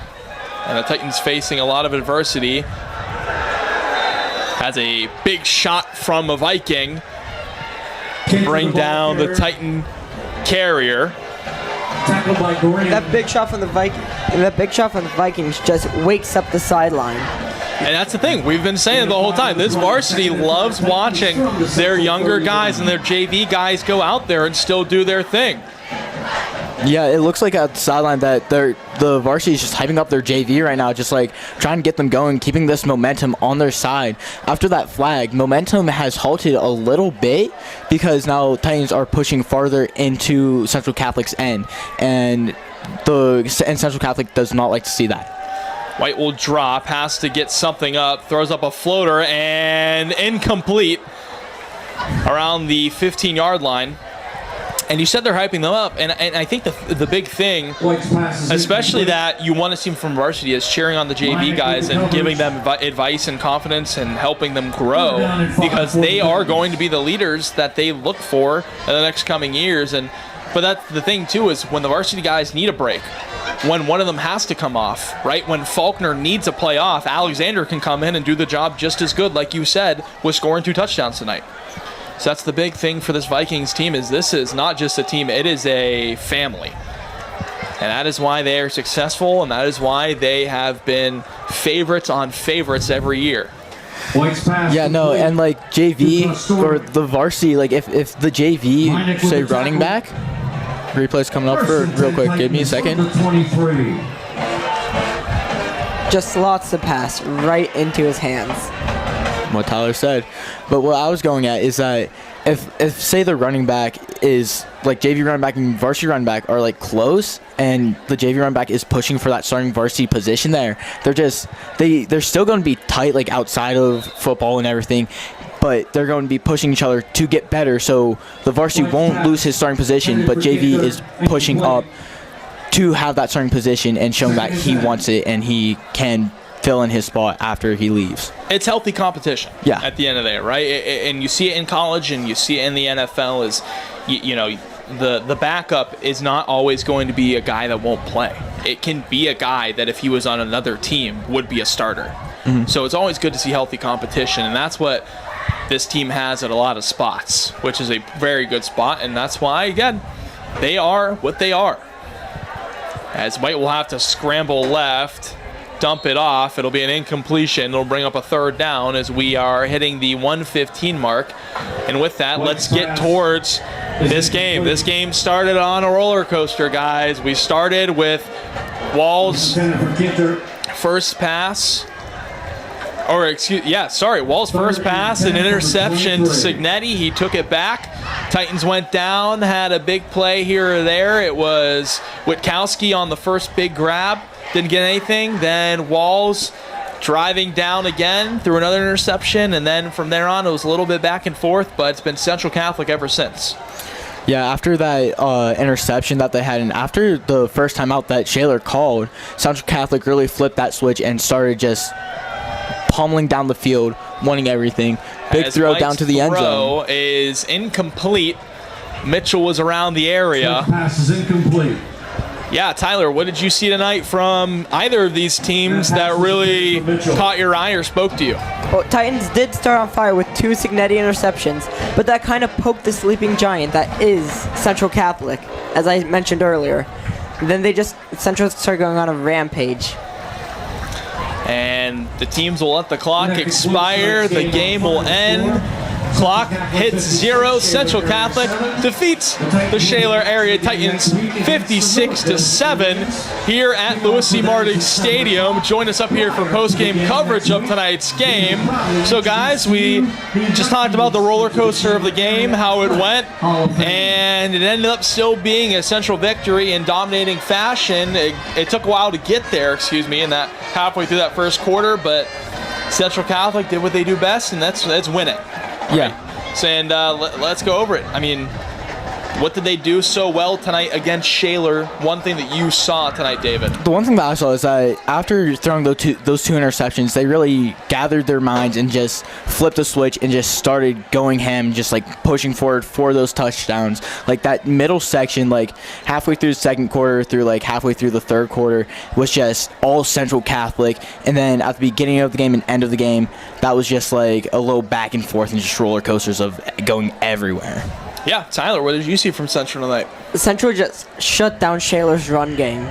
And the Titans facing a lot of adversity. Has a big shot from a Viking to bring down the Titan carrier. Tackled by Green. That big shot from the Vikings just wakes up the sideline. And that's the thing. We've been saying the whole time. This varsity loves watching their younger guys and their JV guys go out there and still do their thing. Yeah, it looks like at the sideline that the varsity is just hyping up their JV right now, just like trying to get them going, keeping this momentum on their side. After that flag, momentum has halted a little bit because now Titans are pushing farther into Central Catholic's end, and Central Catholic does not like to see that. White will drop, has to get something up, throws up a floater, and incomplete around the 15-yard line. And you said they're hyping them up, and I think the big thing, especially that you want to see from varsity, is cheering on the JV guys and giving them advice and confidence and helping them grow, because they are going to be the leaders that they look for in the next coming years. But that's the thing too, is when the varsity guys need a break, when one of them has to come off, right? When Faulkner needs a play off, Alexander can come in and do the job just as good, like you said, with scoring 2 touchdowns tonight. So that's the big thing for this Vikings team, is this is not just a team, it is a family. And that is why they are successful, and that is why they have been favorites on favorites every year. Yeah, no, and like JV or the varsity, like if the JV, say running back, replay's coming up for real quick, give me a second. Just slots the pass right into his hands. What Tyler said. But what I was going at is that if say the running back is like JV running back and varsity running back are like close, and the JV running back is pushing for that starting varsity position there, they're still going to be tight like outside of football and everything, but they're going to be pushing each other to get better. So the varsity won't lose his starting position, but JV is pushing up to have that starting position and showing that he wants it and he can fill in his spot after he leaves. It's healthy competition. Yeah. At the end of the day, right? And you see it in college and you see it in the NFL is, you know, the backup is not always going to be a guy that won't play. It can be a guy that if he was on another team would be a starter. Mm-hmm. So it's always good to see healthy competition, and that's what this team has at a lot of spots, which is a very good spot, and that's why, again, they are what they are. As White will have to scramble left, dump it off. It'll be an incompletion. It'll bring up a third down as we are hitting the 1:15 mark. And with that, let's get towards this game. This game started on a roller coaster, guys. We started with Wall's first pass. Wall's first pass, an interception to Signetti. He took it back. Titans went down, had a big play here or there. It was Witkowski on the first big grab. Didn't get anything. Then Walls driving down again through another interception. And then from there on, it was a little bit back and forth, but it's been Central Catholic ever since. Yeah, after that interception that they had, and after the first time out that Shaler called, Central Catholic really flipped that switch and started just pummeling down the field, wanting everything. Big throw down to the end zone. Throw is incomplete. Mitchell was around the area. Pass is incomplete. Yeah, Tyler, what did you see tonight from either of these teams that really caught your eye or spoke to you? Well, Titans did start on fire with 2 Signetti interceptions, but that kind of poked the sleeping giant that is Central Catholic, as I mentioned earlier. Then Central started going on a rampage. And the teams will let the clock expire. The game will end. Clock hits 0. Central Catholic defeats the Shaler Area Titans 56-7 here at Louis C. Mardig Stadium. Join us up here for post-game coverage of tonight's game. So, guys, we just talked about the roller coaster of the game, how it went, and it ended up still being a Central victory in dominating fashion. It took a while to get there, in that halfway through that first quarter, but Central Catholic did what they do best, and that's winning. Yeah. And let's go over it. I mean, what did they do so well tonight against Shaler? One thing that you saw tonight, David. The one thing that I saw is that after throwing those two interceptions, they really gathered their minds and just flipped the switch and just started going ham, just like pushing forward for those touchdowns. Like that middle section, like halfway through the second quarter through like halfway through the third quarter was just all Central Catholic. And then at the beginning of the game and end of the game, that was just like a little back and forth and just roller coasters of going everywhere. Yeah, Tyler, what did you see from Central tonight? Central just shut down Shaler's run game.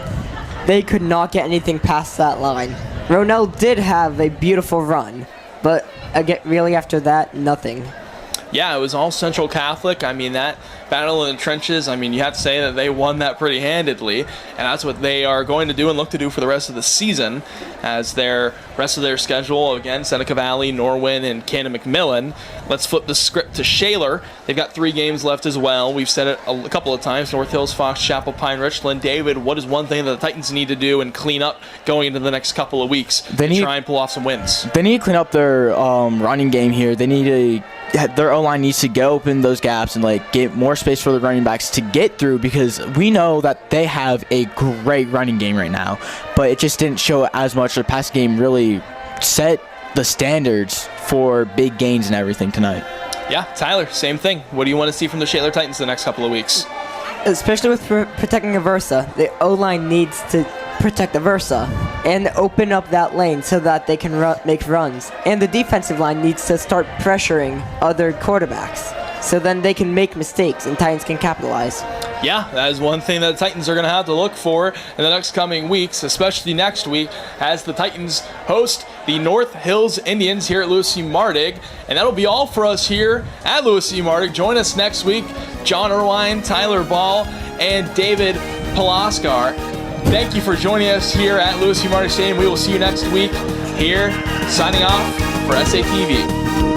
They could not get anything past that line. Ronell did have a beautiful run, but again, really after that, nothing. Yeah, it was all Central Catholic. I mean, that battle in the trenches, I mean, you have to say that they won that pretty handedly, and that's what they are going to do and look to do for the rest of the season as their rest of their schedule, again, Seneca Valley, Norwin, and Cannon McMillan. Let's flip the script to Shaler. They've got 3 games left as well. We've said it a couple of times, North Hills, Fox Chapel, Pine Richland. David, what is one thing that the Titans need to do and clean up going into the next couple of weeks to try and pull off some wins? They need to clean up their running game here. They need to their O-line needs to get open those gaps and like get more space for the running backs to get through, because we know that they have a great running game right now, but it just didn't show as much. Their passing game really set the standards for big gains and everything tonight. Yeah, Tyler, same thing. What do you want to see from the Shaler Titans the next couple of weeks? Especially with protecting Aversa, the O-line needs to protect Aversa and open up that lane so that they can make runs. And the defensive line needs to start pressuring other quarterbacks so then they can make mistakes and Titans can capitalize. Yeah, that is one thing that the Titans are going to have to look for in the next coming weeks, especially next week as the Titans host the North Hills Indians here at Louis C. Mardig. And that'll be all for us here at Louis C. Mardig. Join us next week. John Irwine, Tyler Ball, and David Palaskar. Thank you for joining us here at Louis C. Mardig Stadium. We will see you next week here, signing off for SATV.